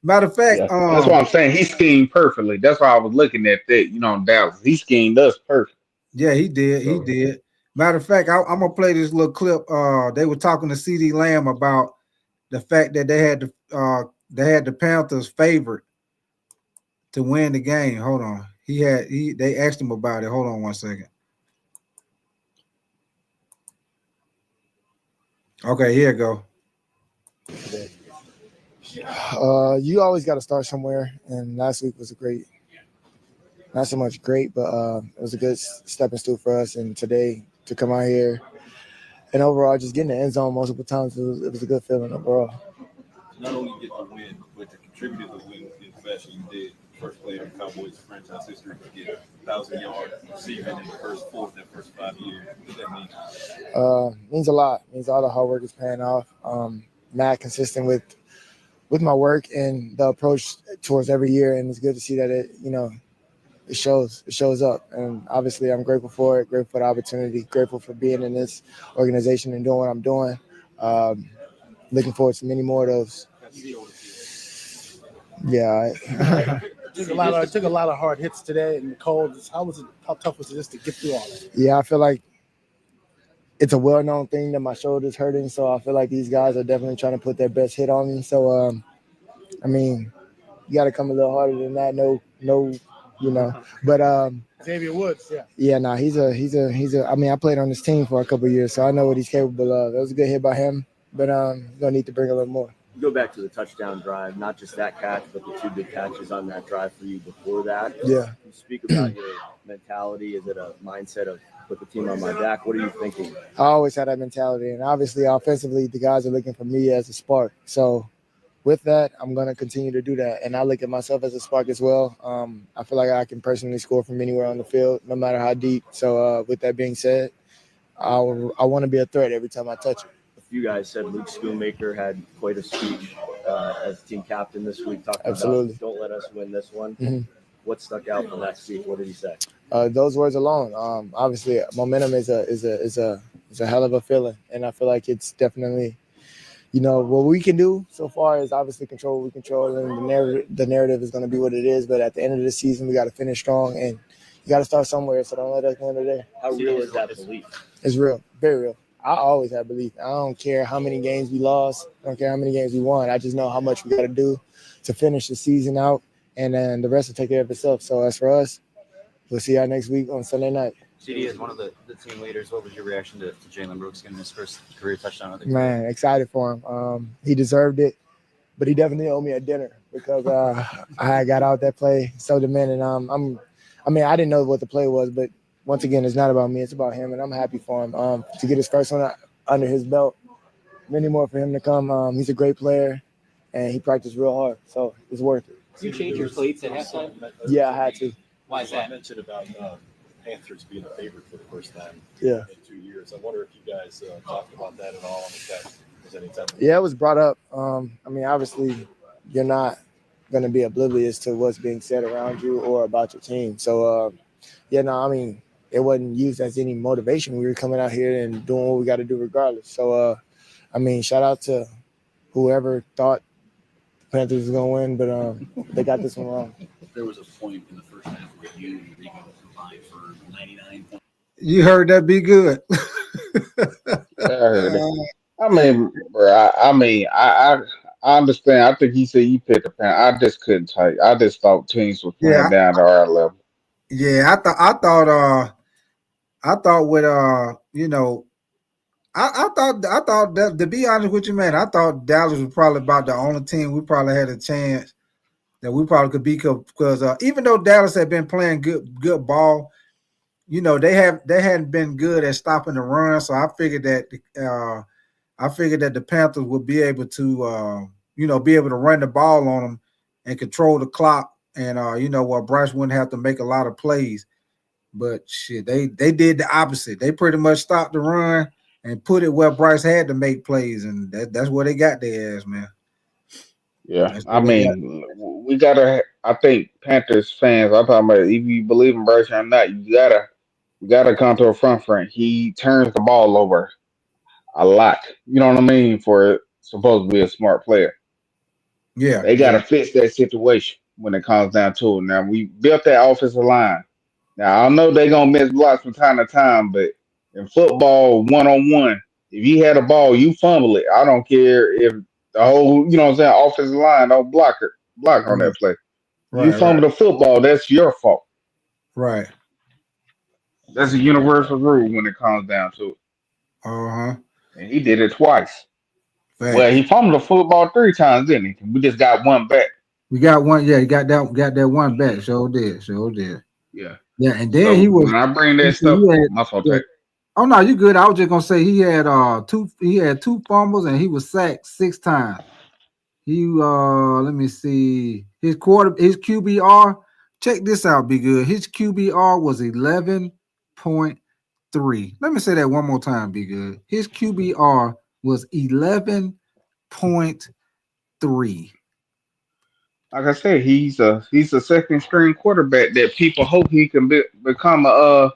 Matter of fact, Yeah, that's what I'm saying. He schemed perfectly. That's why I was looking at that. In Dallas, he schemed us perfect. yeah, he did. He So did. Matter of fact, I'm gonna play this little clip. They were talking to CD Lamb about the fact that they had the Panthers favorite to win the game. Hold on. They asked him about it. Hold on 1 second. Okay, here you go. You always got to start somewhere, and last week was a great, not so much great, but it was a good stepping stool for us. And today to come out here and overall just getting the end zone multiple times, it was a good feeling overall. Not only get the win, but to contribute to the win in the fashion you did. First player in Cowboys franchise history to get 1,000-yard receiving in the first 5 years. What does that mean? Means a lot. Means all the hard work is paying off. Not consistent with my work and the approach towards every year, and it's good to see that it shows up. And obviously I'm grateful for it, grateful for the opportunity, grateful for being in this organization and doing what I'm doing. Looking forward to many more of those. Yeah. Took a lot of hard hits today in the cold. How tough was it just to get through all that? Yeah, I feel like it's a well-known thing that my shoulder's hurting, so I feel like these guys are definitely trying to put their best hit on me. So I mean, you got to come a little harder than that. But Xavier Woods, yeah. Yeah, no, he's a. I mean, I played on this team for a couple of years, so I know what he's capable of. That was a good hit by him, but gonna need to bring a little more. Go back to the touchdown drive, not just that catch, but the 2 big catches on that drive for you before that. Yeah. Can you speak about your mentality? Is it a mindset of put the team on my back? What are you thinking? I always had that mentality, and obviously, offensively, the guys are looking for me as a spark. So, with that, I'm going to continue to do that. And I look at myself as a spark as well. I feel like I can personally score from anywhere on the field, no matter how deep. So with that being said, I want to be a threat every time I touch it. A few guys said Luke Schoonmaker had quite a speech as team captain this week, talking Absolutely. about don't let us win this one. Mm-hmm. What stuck out from that speech? What did he say? Those words alone. Obviously, momentum is a hell of a feeling, and I feel like it's definitely, what we can do so far is obviously control what we control, and the narrative is going to be what it is. But at the end of the season, we got to finish strong, and you got to start somewhere. So don't let us win today. How real is that belief? It's real, very real. I always have belief. I don't care how many games we lost. I don't care how many games we won. I just know how much we got to do to finish the season out, and then the rest will take care of itself. So as for us, we'll see y'all next week on Sunday night. CD, as one of the team leaders, what was your reaction to Jalen Brooks getting his first career touchdown? Man, excited for him. He deserved it, but he definitely owed me a dinner because I got out that play so demanding. I didn't know what the play was, but once again, it's not about me. It's about him, and I'm happy for him to get his first one under his belt. Many more for him to come. He's a great player, and he practiced real hard, so it's worth it. Did you change your plates at halftime? Yeah, I had to. Why is that? I mentioned about Panthers being a favorite for the first time Yeah. in 2 years. I wonder if you guys talked about that at all, and if that was any type of... Yeah, it was brought up. Obviously, you're not going to be oblivious to what's being said around you or about your team. So, it wasn't used as any motivation. We were coming out here and doing what we got to do regardless. So, shout out to whoever thought the Panthers was going to win, but they got this one wrong. There was a point in the first half where you and Rico combined for 99 points. You heard that? Be good. I heard it. I mean, bro, I understand. I think he said you picked a pen. I just couldn't take. I just thought teams were playing down to our level. Yeah, I thought with I thought that, to be honest with you, man, I thought Dallas was probably about the only team we probably had a chance that we probably could beat, because even though Dallas had been playing good ball, they hadn't been good at stopping the run. So I figured that the Panthers would be able to run the ball on them and control the clock, and Bryce wouldn't have to make a lot of plays. But shit, they did the opposite. They pretty much stopped the run and put it where Bryce had to make plays, and that's where they got their ass, man. Yeah, I mean, we gotta. I think Panthers fans. I'm talking about, if you believe in Bryce or not, you gotta come to a front. He turns the ball over a lot. You know what I mean? For supposed to be a smart player. Yeah, They gotta fix that situation when it comes down to it. Now we built that offensive line. Now I know they're gonna miss blocks from time to time, but in football, 1-on-1, if you had a ball, you fumble it. I don't care if the whole, offensive line don't block on that play. You fumble the football, that's your fault. Right. That's a universal rule when it comes down to it. Uh-huh. And he did it twice. Facts. Well, he fumbled the football 3 times, didn't he? We just got one back. We got one. Yeah, he got that one back. Sure did. Yeah. Yeah, and then so when I bring that stuff, my fault. Yeah. Oh no, you good. I was just gonna say he had two fumbles and he was sacked 6 times. He let me see his QBR. Check this out, be good. His QBR was 11.3. Let me say that one more time, be good. His QBR was 11.3. Like I said, he's a second string quarterback that people hope he can become a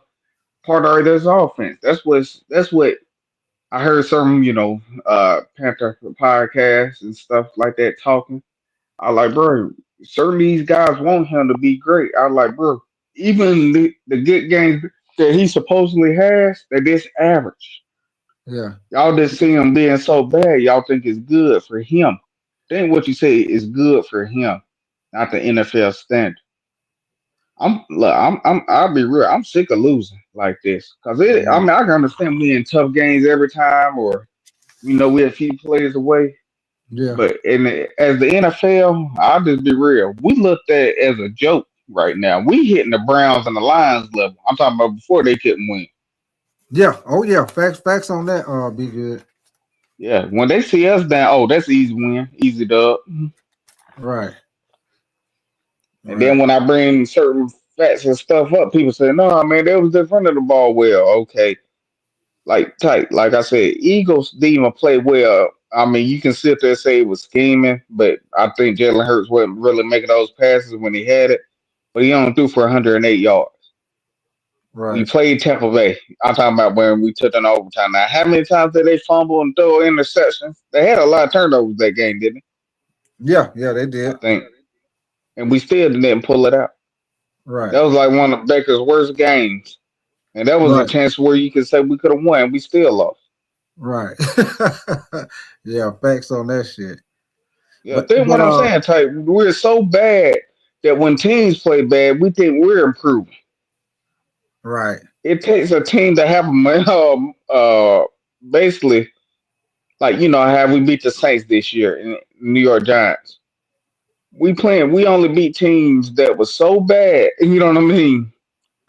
part of this offense. That's what I heard some Panther podcasts and stuff like that talking. I like, bro, certain these guys want him to be great. I like, bro, even the good games that he supposedly has, they're this average. Yeah. Y'all just see him being so bad, y'all think it's good for him. Then what you say is good for him, not the NFL standard. I'll be real. I'm sick of losing like this because I can understand we in tough games every time, or we're a few plays away. Yeah. But as the NFL, I'll just be real. We looked at it as a joke right now. We hitting the Browns and the Lions level. I'm talking about before they couldn't win. Yeah. Oh yeah. Facts on that. Be good. Yeah. When they see us down, oh, that's easy win, easy dub. Right. And then when I bring certain facts and stuff up, people say, "No, man, they was in front of the ball well." Okay, like I said, Eagles didn't even play well. I mean, you can sit there and say it was scheming, but I think Jalen Hurts wasn't really making those passes when he had it. But he only threw for 108 yards. Right. We played Tampa Bay. I'm talking about when we took an overtime. Now, how many times did they fumble and throw interceptions? They had a lot of turnovers that game, didn't they? Yeah, they did. I think. And we still didn't pull it out. Right. That was like one of Baker's worst games. And that was a chance where you could say we could have won. We still lost. Right. Yeah, facts on that shit. Yeah, think what I'm saying, type. We're so bad that when teams play bad, we think we're improving. right, It takes a team to have basically like how we beat the Saints this year in New York Giants. We only beat teams that was so bad, you know what I mean?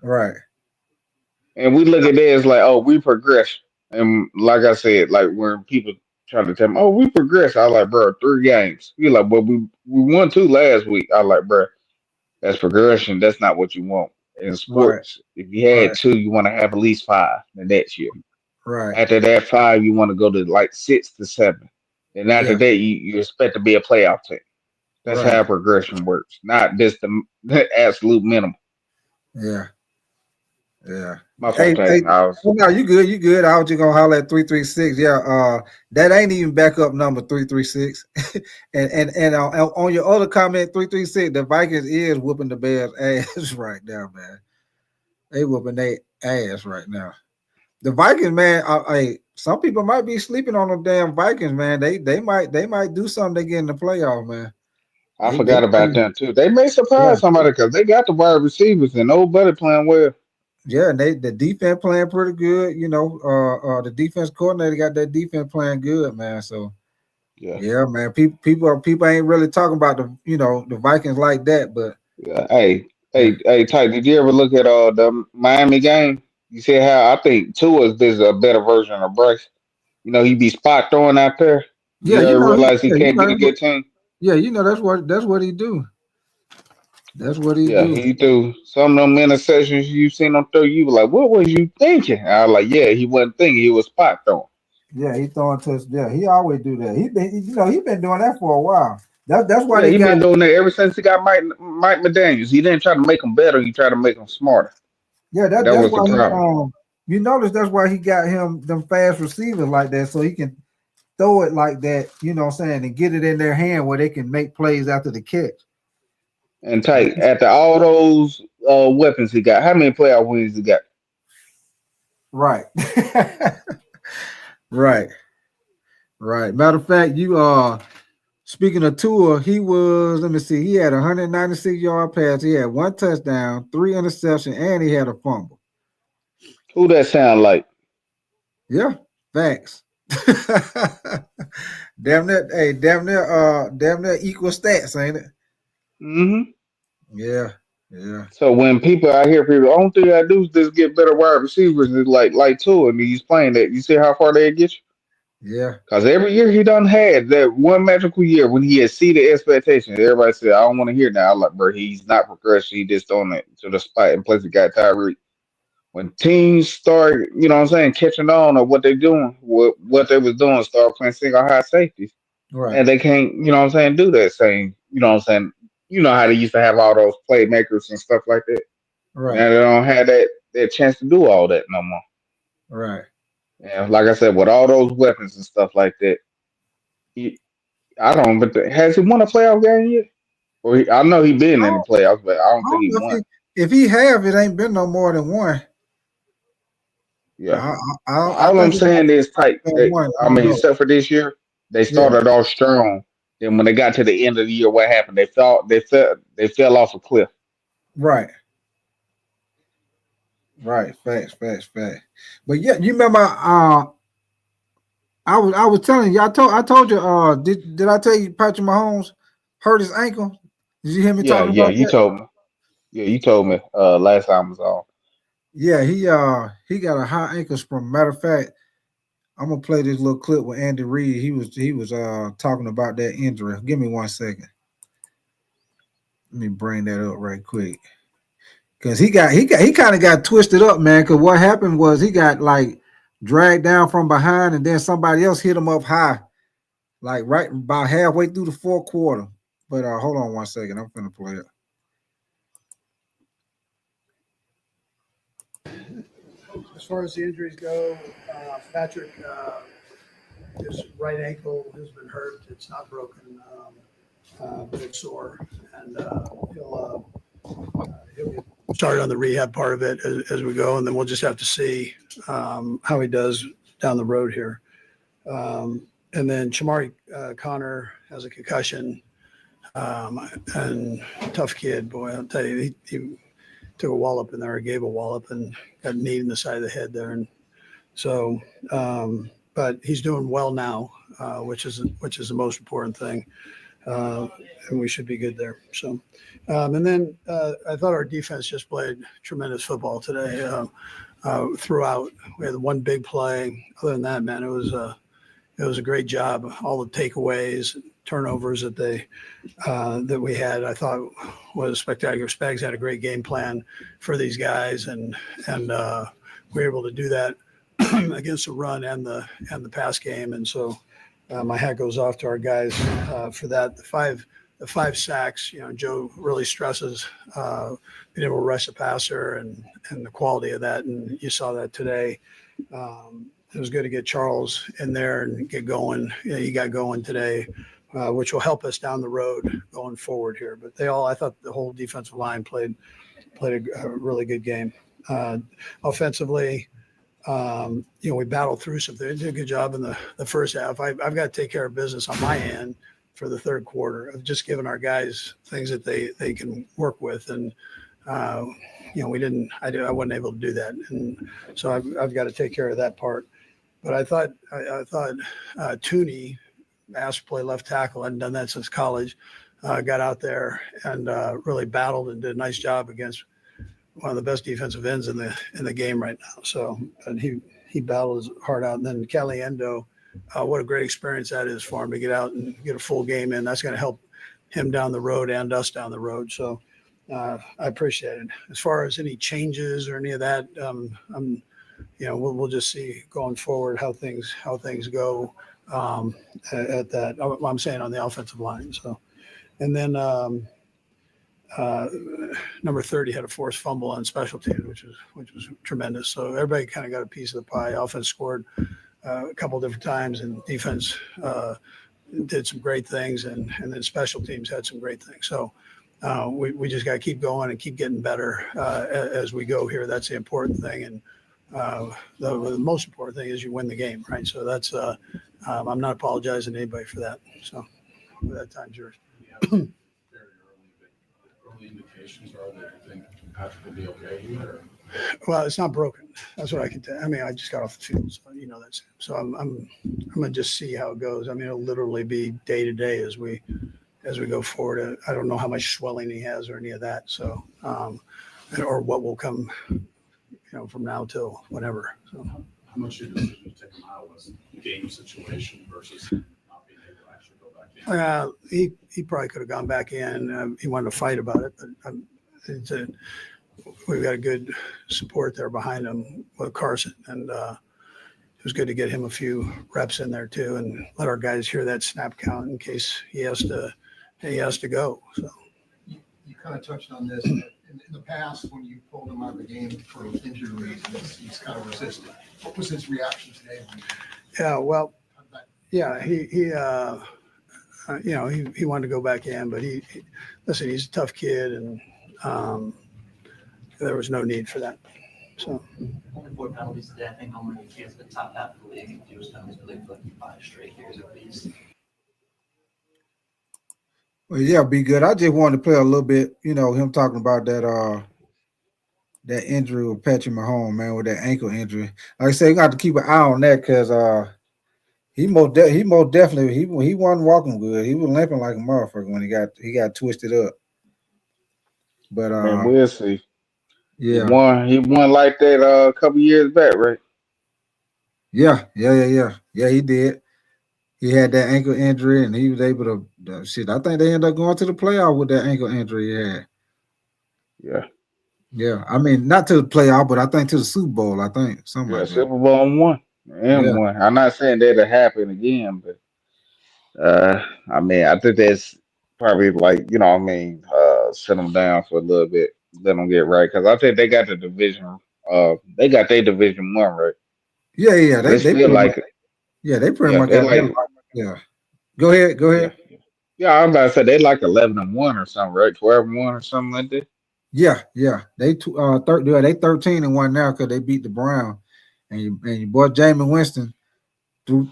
right, And we look at it as like, oh, we progress. And like I said, like when people try to tell me, oh, we progress, I like, bro, 3 games. You like, but we won 2 last week. I like, bro, that's progression. That's not what you want in right, sports. If you had right, 2, you want to have at least 5 the next year. right. After that 5, you want to go to like 6 to 7. And after Yeah, that, you expect to be a playoff team. That's right. how progression works, not just the absolute minimum. Yeah, yeah. My Hey, fault, hey. Tate. I was Well, no, you good. You good. I was just gonna holler at 336. Yeah, that ain't even backup number 336. And on your other comment 336, the Vikings is whooping the Bears ass right now, man. They whooping their ass right now. The Vikings, man. Some people might be sleeping on them damn Vikings, man. They might do something. They get in the playoff, man. I They forgot about playing, them too. They may yeah, surprise somebody because they got the wide receivers and old buddy playing well. yeah. And the defense playing pretty good. The defense coordinator got that defense playing good, man. So Yeah, yeah, man. People ain't really talking about the Vikings like that, but yeah. Hey, yeah, Ty, did you ever look at the Miami game? You see how I think Tua is a better version of Bryce. He be spot throwing out there. yeah. You ever realize he Yeah, can't get a good team? yeah. That's what he do. That's what he Yeah, do. he do. Some of them interceptions you seen him throw, you were like, what was you thinking? I was like, yeah, he wasn't thinking, he was spot throwing. Yeah, he throwing to. Yeah, he always do that. He been doing that for a while. That's why Yeah, they he got. been doing that ever since he got Mike McDaniels. He didn't try to make him better, he tried to make him smarter. Yeah, And that that that's was the why he problem. You notice that's why he got him them fast receivers like that, so he can throw it like that. You know what I'm saying, and get it in their hand where they can make plays after the catch. And tight, after all those weapons he got, how many playoff wins he got? Right, right, right. Matter of fact, speaking of Tua, he was. Let me see. He had 196-yard pass. He had 1 touchdown, 3 interceptions, and he had a fumble. Who that sound like? Yeah, thanks. Damn near, hey, damn near equal stats, ain't it? Hmm. Yeah, yeah, So when people out here, people, the only thing I do is just get better wide receivers is like two, and he's playing that. You see how far they get you? yeah, Because every year he done had that one magical year when he exceeded expectations. Everybody said, I don't want to hear that. I'm like, bro, he's not progressing. He just throwing it to the spot and place the guy Tyreek. When teams start, what I'm saying, catching on or what they're doing, what they was doing, start playing single high safeties. right, And they can't, do that same, what I'm saying, how they used to have all those playmakers and stuff like that. right, Now they don't have that chance to do all that no more. right. And like I said, with all those weapons and stuff like that, he, I don't. But has he won a playoff game yet? I know he been I in the don't, playoffs, but I don't I think don't he know won. if he have, it ain't been no more than one. Yeah. I All I'm think it saying is tight. might have been one. I I don't mean, know. except for this year, they Yeah, started off strong. Then when they got to the end of the year, what happened? They fell off a cliff. right, right. Facts, facts, facts. But yeah, you remember? I was telling you. I told you. Did I tell you Patrick Mahomes hurt his ankle? Did you hear me Yeah, talking yeah. about You that? told me. Yeah, you told me last time I was on. Yeah, he got a high ankle sprain. Matter of fact, I'm gonna play this little clip with Andy Reid. He was talking about that injury. Give me 1 second. Let me bring that up right quick. Cause he kind of got twisted up, man. Cause what happened was he got like dragged down from behind, and then somebody else hit him up high, like right about halfway through the fourth quarter. But hold on 1 second. I'm gonna play it. As far as the injuries go, Patrick, his right ankle has been hurt. It's not broken, but it's sore, and he'll get started on the rehab part of it as we go, and then we'll just have to see how he does down the road here. And then Shamari Connor has a concussion, and tough kid, boy. I'll tell you, he took a wallop in there, or gave a wallop, and got kneed in the side of the head there. And so, but he's doing well now, which is the most important thing, and we should be good there. So, and then I thought our defense just played tremendous football today. Throughout, we had one big play. Other than that, man, it was a great job. All the takeaways, turnovers that we had, I thought was spectacular. Spags had a great game plan for these guys, and we were able to do that against the run and the pass game. And so my hat goes off to our guys for that. The five sacks, Joe really stresses being able to rush the passer and the quality of that. And you saw that today. It was good to get Charles in there and get going. He got going today, which will help us down the road going forward here. But I thought the whole defensive line played a really good game. Offensively, we battled through something. They did a good job in the first half. I've got to take care of business on my end for the third quarter of just giving our guys things that they can work with. And, we didn't, I wasn't able to do that. And so I've got to take care of that part. But I thought Tooney asked to play left tackle. I hadn't done that since college. Got out there and really battled and did a nice job against one of the best defensive ends in the game right now. So, and he battled his heart out. And then Caliendo, what a great experience that is for him to get out and get a full game in. That's going to help him down the road and us down the road. So I appreciate it. As far as any changes or any of that, we'll just see going forward how things go at that. I'm saying on the offensive line. So, and then number 30 had a forced fumble on special teams, which was tremendous. So everybody kind of got a piece of the pie. Offense scored a couple different times, and defense did some great things, and then special teams had some great things. So we just got to keep going and keep getting better as we go here. That's the important thing, and the most important thing is you win the game, right? So that's I'm not apologizing to anybody for that. So that time's yours. Very early, but early indications are that you think Patrick will be okay here. Well, it's not broken. That's what I can tell. I mean, I just got off the field, so that's. So I'm gonna just see how it goes. I mean, it'll literally be day to day as we go forward. I don't know how much swelling he has or any of that. So, or what will come, from now till whenever. So. How much your decision to take him out was game situation versus not being able to actually go back in? He probably could have gone back in. He wanted to fight about it, but we've got a good support there behind him with Carson, and it was good to get him a few reps in there too, and let our guys hear that snap count in case he has to go. So You kind of touched on this. In the past, when you pulled him out of the game for injury reasons, he's kind of resisted. What was his reaction today? Yeah, well, yeah, he wanted to go back in, but listen, he's a tough kid, and there was no need for that. So. Only 4 penalties today. I think only he has the top half of the league. He was penalties, but like 5 straight years at least. Well, yeah, be good. I just wanted to play a little bit, him talking about that injury with Patrick Mahomes, man, with that ankle injury. Like I said, you got to keep an eye on that because he most definitely he wasn't walking good. He was limping like a motherfucker when he got twisted up. But man, we'll see. Yeah, he won like that a couple years back, right? Yeah, he did. He had that ankle injury, and he was able to shit. I think they ended up going to the playoff with that ankle injury he had. Yeah. I mean, not to the playoff, but I think to the Super Bowl. I think something like that. Super Bowl one. I'm not saying that'll happen again, but I mean, I think that's probably like sit them down for a little bit, let them get right, because I think they got the division. They got their Division 1 right. Yeah. They feel like. Yeah, they pretty much got like. Yeah. Go ahead. Yeah, I'm about to say they like 11-1 or something, right? 12-1 or something like that. Yeah. They 13-1 now because they beat the Browns, and your boy Jameis Winston through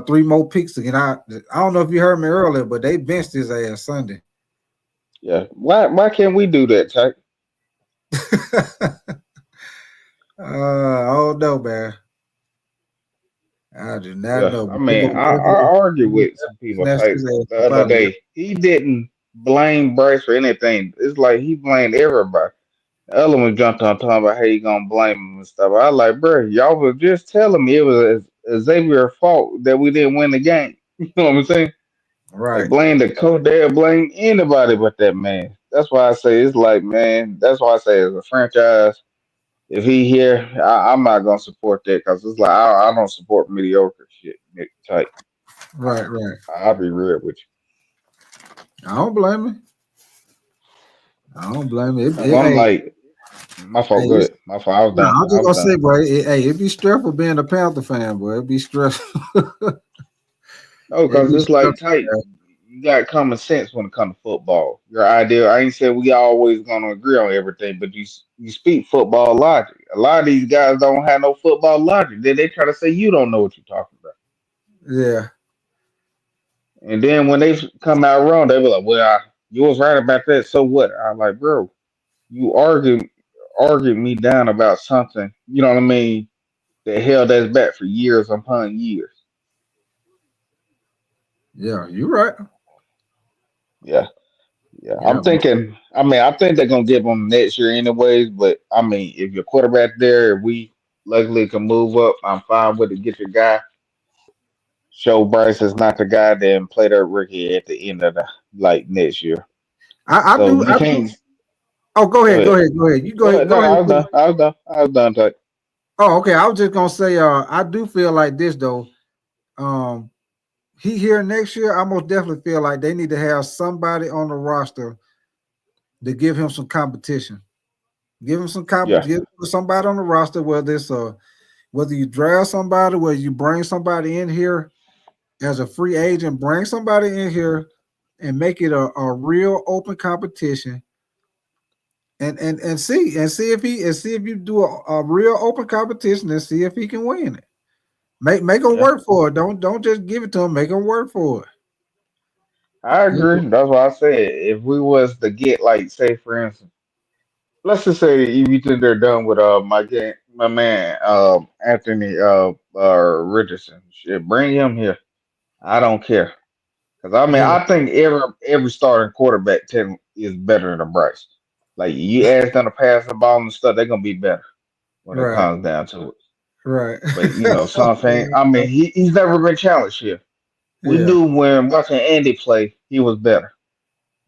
3 more picks again. I don't know if you heard me earlier, but they benched his ass Sunday. Yeah. Why can't we do that, Ty? I don't know, man. I do not Yeah. know. I But they mean, gonna I argue with some people snatch Ty his ass the up other out of there. day. He didn't blame Bryce for anything. It's like he blamed everybody. The other one jumped on talking about how you gonna blame him and stuff. I was like, bro, y'all was just telling me it was Xavier's fault that we didn't win the game. You know what I'm saying? They Right, blame the coach. They blame anybody but that man. That's why I say it's like, man. That's why I say as a franchise, if he here, I'm not gonna support that because it's like I don't support mediocre shit. Nick type. I, right. I'll be real with I don't blame him. I don't blame him. you because I'm like, my Hey, fault. Good. My fault. I was no, done. I'm I just was gonna done. say, bro. It'd be stressful being a Panther fan, bro. It'd be stressful. No, It'd because be it's like stressful, tight. You got common sense when it comes to football. Your idea. I ain't said we always gonna agree on everything, but you speak football logic. A lot of these guys don't have no football logic. Then they try to say you don't know what you're talking about. man. Yeah, And then when they come out wrong, they be like, "Well, you was right about that. So what?" I'm like, "Bro, you argued me down about something. You know what I mean? That held us back for years upon years. yeah. You right. Yeah, yeah. Yeah, I'm thinking. I mean, I think they're gonna give them next year anyways. But I mean, if your quarterback there, if we luckily can move up, I'm fine with it. Get your guy. Show Bryce is not the guy. Then play that rookie at the end of the like next year. I So do. you I do. can't. Oh, go Go ahead. Go ahead. ahead. Go ahead. You go Go ahead. ahead. No, Go I ahead. was done. I was done. I was done. Tuck. Oh, okay. I was just gonna say, I do feel like this though. Um, he here next year. I most definitely feel like they need to have somebody on the roster to give him some competition. Give him some Yeah. competition. Give somebody on the roster, whether it's whether you draft somebody, whether you bring somebody in here as a free agent, bring somebody in here and make it a real open competition. And see if he and see if you do a real open competition and see if he can win it. Make him Yeah. work for it. Don't just give it to him. Make him work for it. I You agree. know, That's why I said if we was to get like, say for instance, let's just say if you think they're done with my man Anthony Richardson, shit, bring him here. I don't care because I mean yeah, I think every starting quarterback is better than Bryce. Like you ask them to pass the ball and stuff, they're gonna be better when it right, comes down to it. right. But you know, something. I mean, he's never been challenged here. We Yeah, knew when watching Andy play, he was better.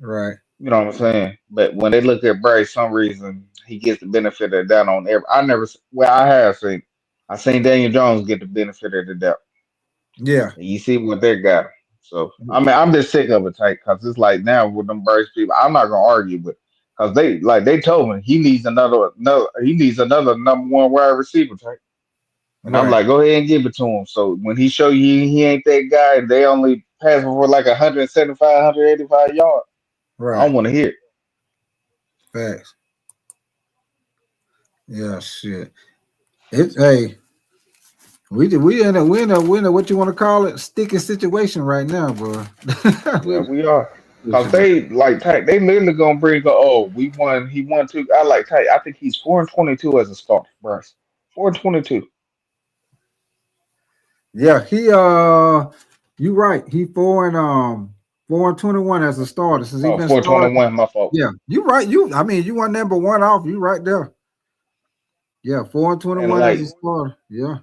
right. You know what I'm saying? But when they look at Bryce, some reason he gets the benefit of the doubt on every. I never. Well, I have seen. I seen Daniel Jones get the benefit of the doubt. Yeah, And you see what they got. So I mean, I'm just sick of it, tight, because it's like now with them Bryce people, I'm not gonna argue, but because they told me he needs another number one wide receiver, tight. And I'm right, like, go ahead and give it to him. So when he show you he ain't that guy, and they only pass him for like 175, 185 yards. I right. don't want to hear it. Facts. Yeah, shit. It's hey, we in a what you want to call it sticky situation right now, bro. Yeah, We- we are. Cause they like Tank, they literally gonna bring go, oh, we won, he won two. I like Tank. I think he's 4-22 as a starter, Bryce. 4-22. Yeah, you right. He 4-21 as a starter since he Oh, been four twenty starting. one, my fault. Yeah, you right. You want number one off. You right there. Yeah, four and And 21 as a like starter. Yeah,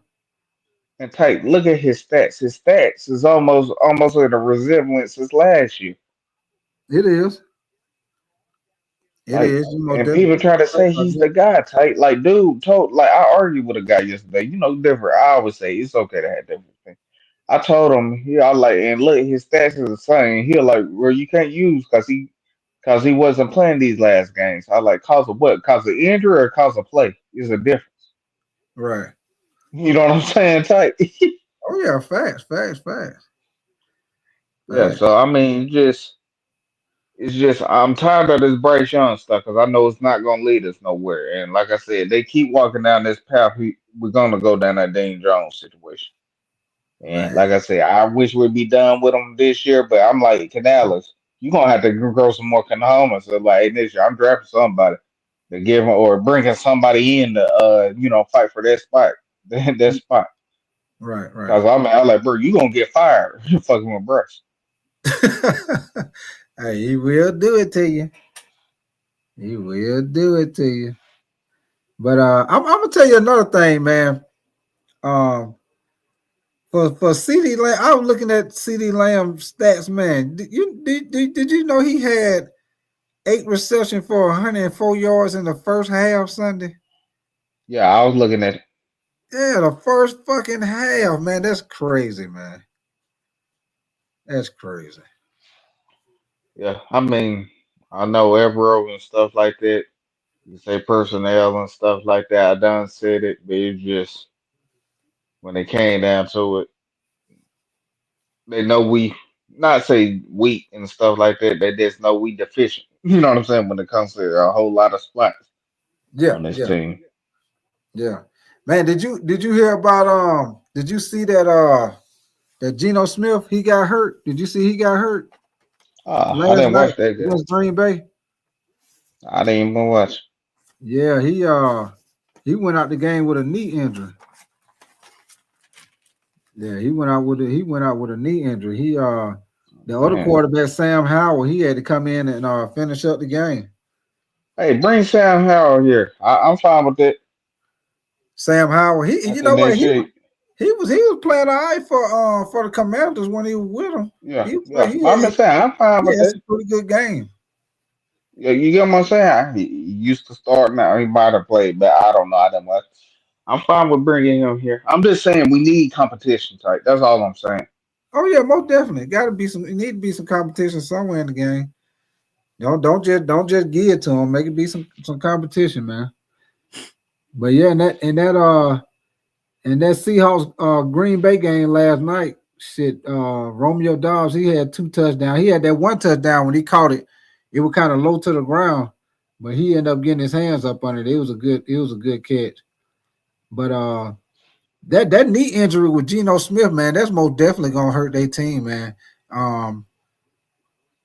and Tank, look at his stats. His stats is almost like a resemblance as last year. it is. It Like, is. You know, and definitely people try to say he's the guy, tight. Like, dude, told like I argued with a guy yesterday. You know, different. I always say it's okay to have different things. I told him, I like, and look, his stats is the same. He like, well, you can't use because he wasn't playing these last games. I like, cause of what? Cause of injury or cause of play? Is a difference. right. You know what I'm saying, tight? Oh yeah, facts. Yeah. So I mean, it's just I'm tired of this Bryce Young stuff because I know it's not gonna lead us nowhere. And like I said, they keep walking down this path. We're gonna go down that Dane Jones situation. And like I said, I wish we'd be done with them this year, but I'm like, Canales, you're gonna have to grow some more Canales. So like, hey, this year I'm drafting somebody to give them or bringing somebody in to fight for that spot, that spot. Right, right. Cause I'm like, bro, you gonna get fired. You fucking with Bruce. Hey, he will do it to you. He will do it to you. But I'm gonna tell you another thing, man. Um, for CD Lamb, I was looking at CD Lamb's stats, man. Did you know he had 8 receptions for 104 yards in the first half Sunday? Yeah, I was looking at it. Yeah, the first fucking half, man. That's crazy, man. That's crazy. Yeah, I mean, I know Evero and stuff like that. You say personnel and stuff like that. I done said it, but it just when it came down to it, they know we not say weak and stuff like that. They just know we deficient. You know what I'm saying when it comes to a whole lot of spots Yeah, on this yeah, team. yeah. Man, did you hear about did you see that Geno Smith he got hurt? Did you see he got hurt I last didn't night watch that game. against Green Bay? I didn't even watch. Yeah, he went out the game with a knee injury. Yeah, he went out with a knee injury. The other Man. quarterback, Sam Howell, he had to come in and finish up the game. Hey, bring Sam Howell here. I'm fine with that. Sam Howell, I you know think what, they should. he was playing all right for the Commanders when he was with them. Yeah, He yeah. he I'm had, just saying, I'm fine he with had that. some pretty good game. Yeah, you get what I'm saying? He used to start now. He might have played, but I don't know. I didn't watch. I'm fine with bringing him here. I'm just saying we need competition, type. That's all I'm saying. Oh yeah, most definitely. It need to be some competition somewhere in the game. Don't just give it to him. Make it be some competition, man. But yeah, and that Seahawks Green Bay game last night, shit, Romeo Dobbs, he had 2 touchdowns. He had that 1 touchdown when he caught it. It was kind of low to the ground, but he ended up getting his hands up on it. It was a good catch. But that knee injury with Geno Smith, man, that's most definitely gonna hurt their team, man. I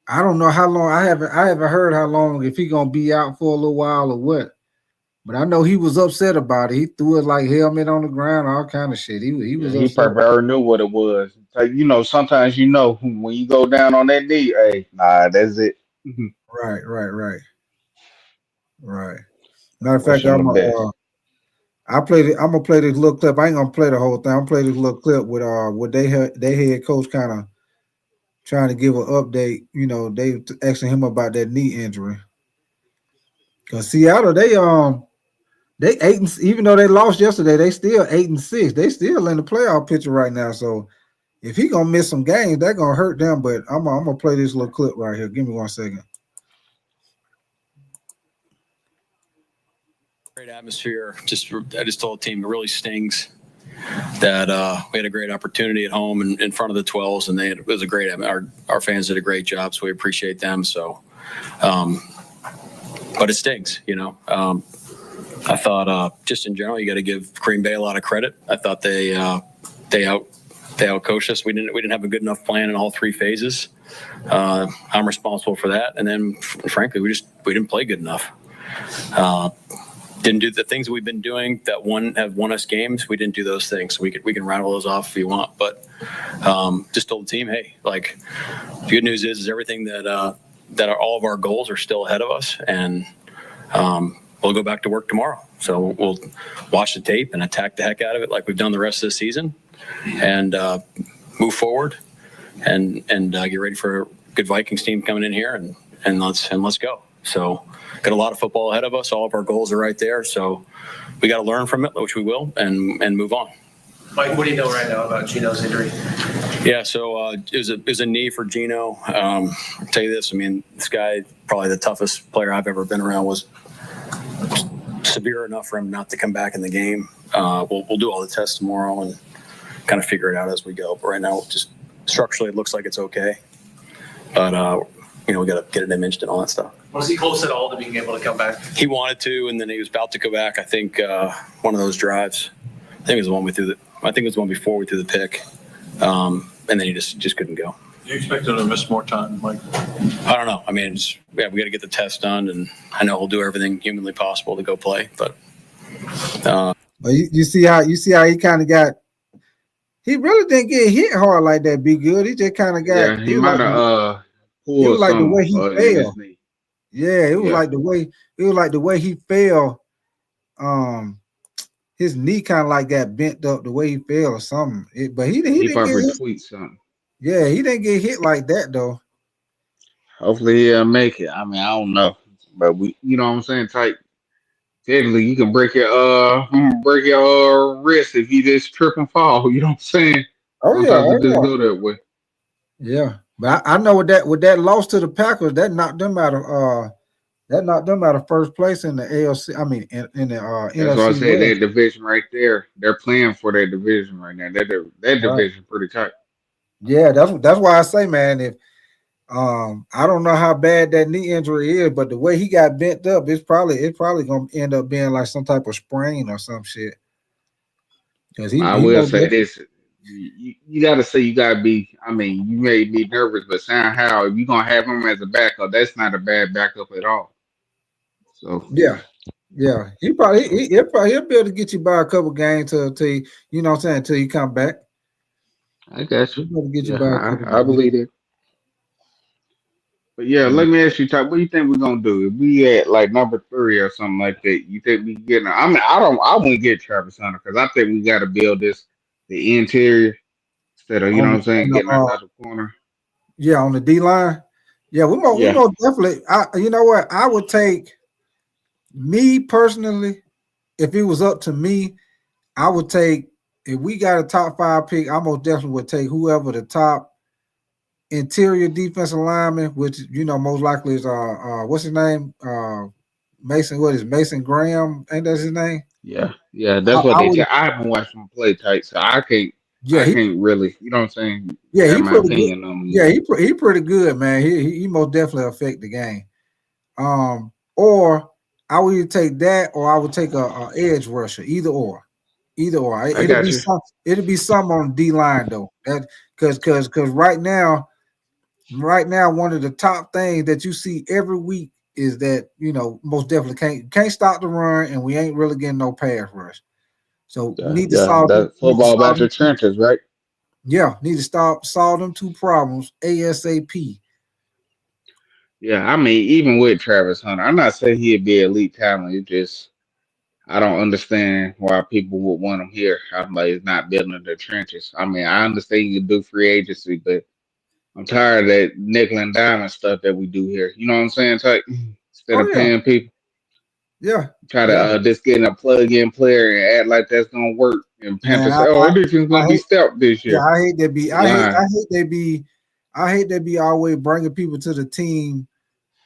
don't know how long. I haven't heard how long, if he gonna be out for a little while or what. But I know he was upset about it. He threw it like helmet on the ground, all kind of shit. He Yeah, was he upset. probably already knew what it was. Like, sometimes when you go down on that knee, hey, nah, that's it. Right, right, right, right. Matter of fact, Wish him the best. I'm gonna play this little clip. I ain't gonna play the whole thing. I'm gonna play this little clip with they head coach kind of trying to give an update. They asking him about that knee injury. Cause Seattle, they 8 and even though they lost yesterday, they still 8-6. They still in the playoff picture right now. So if he gonna miss some games, that gonna hurt them. But I'm gonna play this little clip right here. Give me 1 second. Great atmosphere. I just told the team it really stings that we had a great opportunity at home in front of the 12s, and it was a great. Our fans did a great job, so we appreciate them. So, but it stings, I thought just in general, you got to give Green Bay a lot of credit. I thought they outcoached us. We didn't have a good enough plan in all 3 phases. I'm responsible for that, and then frankly, we didn't play good enough. Didn't do the things we've been doing that have won us games. We didn't do those things. We can rattle those off if you want, but just told the team, hey, like the good news is everything that all of our goals are still ahead of us, and we'll go back to work tomorrow. So we'll watch the tape and attack the heck out of it like we've done the rest of the season, and move forward and get ready for a good Vikings team coming in here and let's go. So got a lot of football ahead of us. All of our goals are right there. So we got to learn from it, which we will, and move on. Mike, what do you know right now about Geno's injury? Yeah, so it was a knee for Geno. I'll tell you this. I mean, this guy, probably the toughest player I've ever been around, was severe enough for him not to come back in the game. We'll do all the tests tomorrow and kind of figure it out as we go. But right now, just structurally, it looks like it's okay. But we got to get it imaged and all that stuff. Was he close at all to being able to come back? He wanted to, and then he was about to go back. I think one of those drives. I think it was the one before we threw the pick. And then he just couldn't go. You expect him to miss more time, Mike? I don't know. I mean, we got to get the test done, and I know he'll do everything humanly possible to go play. But you see how he kind of got. He really didn't get hit hard like that. Be good. He just kind of got. Yeah, he might have It was pulled like the some way he in his fell. knee. Yeah, it was Yeah. like the way he fell. His knee kind of like got bent up the way he fell or something. But he He didn't get probably hit. tweet something. Yeah, he didn't get hit like that though. Hopefully he'll make it. I mean, I don't know, but you know what I'm saying. Type technically, you can break your wrist if you just trip and fall. You know what I'm saying? Oh yeah, Sometimes it just oh go that way. yeah. But I know with that loss to the Packers, that knocked them out of first place in the ALC. I mean, in the That's why I NFC say that West. division right there. They're playing for that division right now. That Right. division pretty tight. Yeah, that's why I say, man, if I don't know how bad that knee injury is, but the way he got bent up, it's probably gonna end up being like some type of sprain or some shit. Because I he will most say definitely. this: you got to say you got to be. I mean, you may be nervous, but somehow if you're gonna have him as a backup, that's not a bad backup at all. So Yeah. He'll be able to get you by a couple games till you know what I'm saying, until you come back. I got you. He'll be able to get you Yeah, by a couple I games. believe it. But yeah, Yeah. let me ask you, Ty, what do you think we're gonna do if we at like number 3 or something like that? You think we getting? I mean, I wouldn't get Travis Hunter because I think we got to build the interior instead of On what I'm saying, getting another corner. on the D line. Yeah, we Yeah, most definitely. You know what? I would take me personally, if it was up to me, I would take if we got a top 5 pick, I most definitely would take whoever the top interior defensive lineman, which most likely is what's his name? Mason Graham? Ain't that his name? yeah. I, That's what I they would say. I haven't watched him play tight, so yeah, I can't really, you know what I'm saying, have he my pretty good. opinion on him Yeah, yet. he pretty good, man. He most definitely affect the game. Or I would either take that or I would take a edge rusher, either or. Either or. I It'll got be you. some on the D line though. That because right now, one of the top things that you see every week is that most definitely can't stop the run, and we ain't really getting no pass rush. So Yeah, yeah. That football about the trenches, right? need to solve them 2 problems ASAP. Yeah, I mean, even with Travis Hunter, I'm not saying he'd be elite talent. It just I don't understand why people would want him here. I'm like, it's not building the trenches. I mean, I understand you can do free agency, but I'm tired of that nickel and diamond stuff that we do here. You know what I'm saying? Like, instead Oh of yeah, paying people, yeah, try to yeah. just getting a plug-in player and act like that's gonna work. And Panthers Man, say, "Oh, this is I gonna be hate stout this yeah, year." I hate that be They lying. I hate that be always bringing people to the team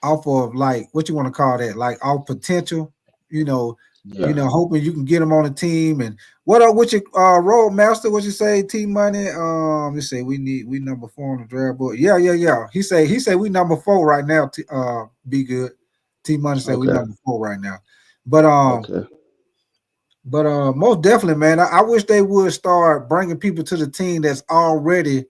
off of like what you want to call that, like off potential, you know, Yeah, hoping you can get them on the team. And what up with your road master? What you say, T Money? Let's say we number 4 on the draft board. Yeah. He say we number 4 right now. Be good. T Money say we okay, number 4 right now. But okay. most definitely, man. I wish they would start bringing people to the team that's already.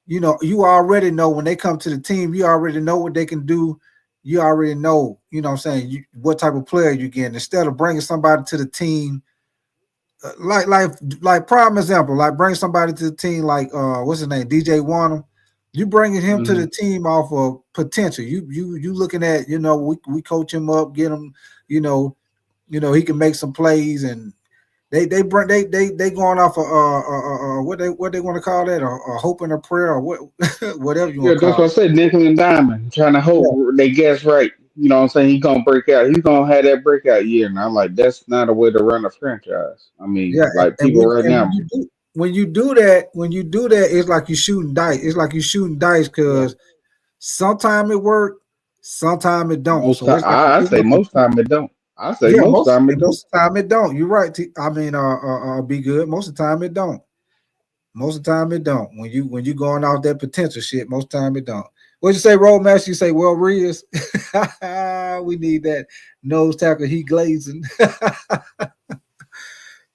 You already know when they come to the team, you already know what they can do. You already know, what I'm saying, what type of player you're getting. Instead of bringing somebody to the team, like prime example, like bring somebody to the team like what's his name, DJ Warner. You bringing him to Hmm. the team off of potential. You looking at we coach him up, get him, he can make some plays and they bring they going off of what they want to call that a hope and a prayer or what whatever you Yeah, want to that's call what I said. Nickel and diamond, trying to it. hope they guess right. You know what I'm saying? He's gonna break out. He's gonna have that breakout year. And I'm like, that's not a way to run a franchise. I mean, Yeah, like and people right now. when you do that, it's like you're shooting dice. It's like you're shooting dice Yeah, because sometimes it work, sometimes it don't. most So time it's like I say most time it don't. I say yeah, most time it don't. most of the time it don't. You're right. I mean, be good. Most of the time it don't. Most of the time it don't. When you going off that potential shit, most of the time it don't. What you say, Roadmaster? You say, well, Rios, we need that nose tackle. He glazing.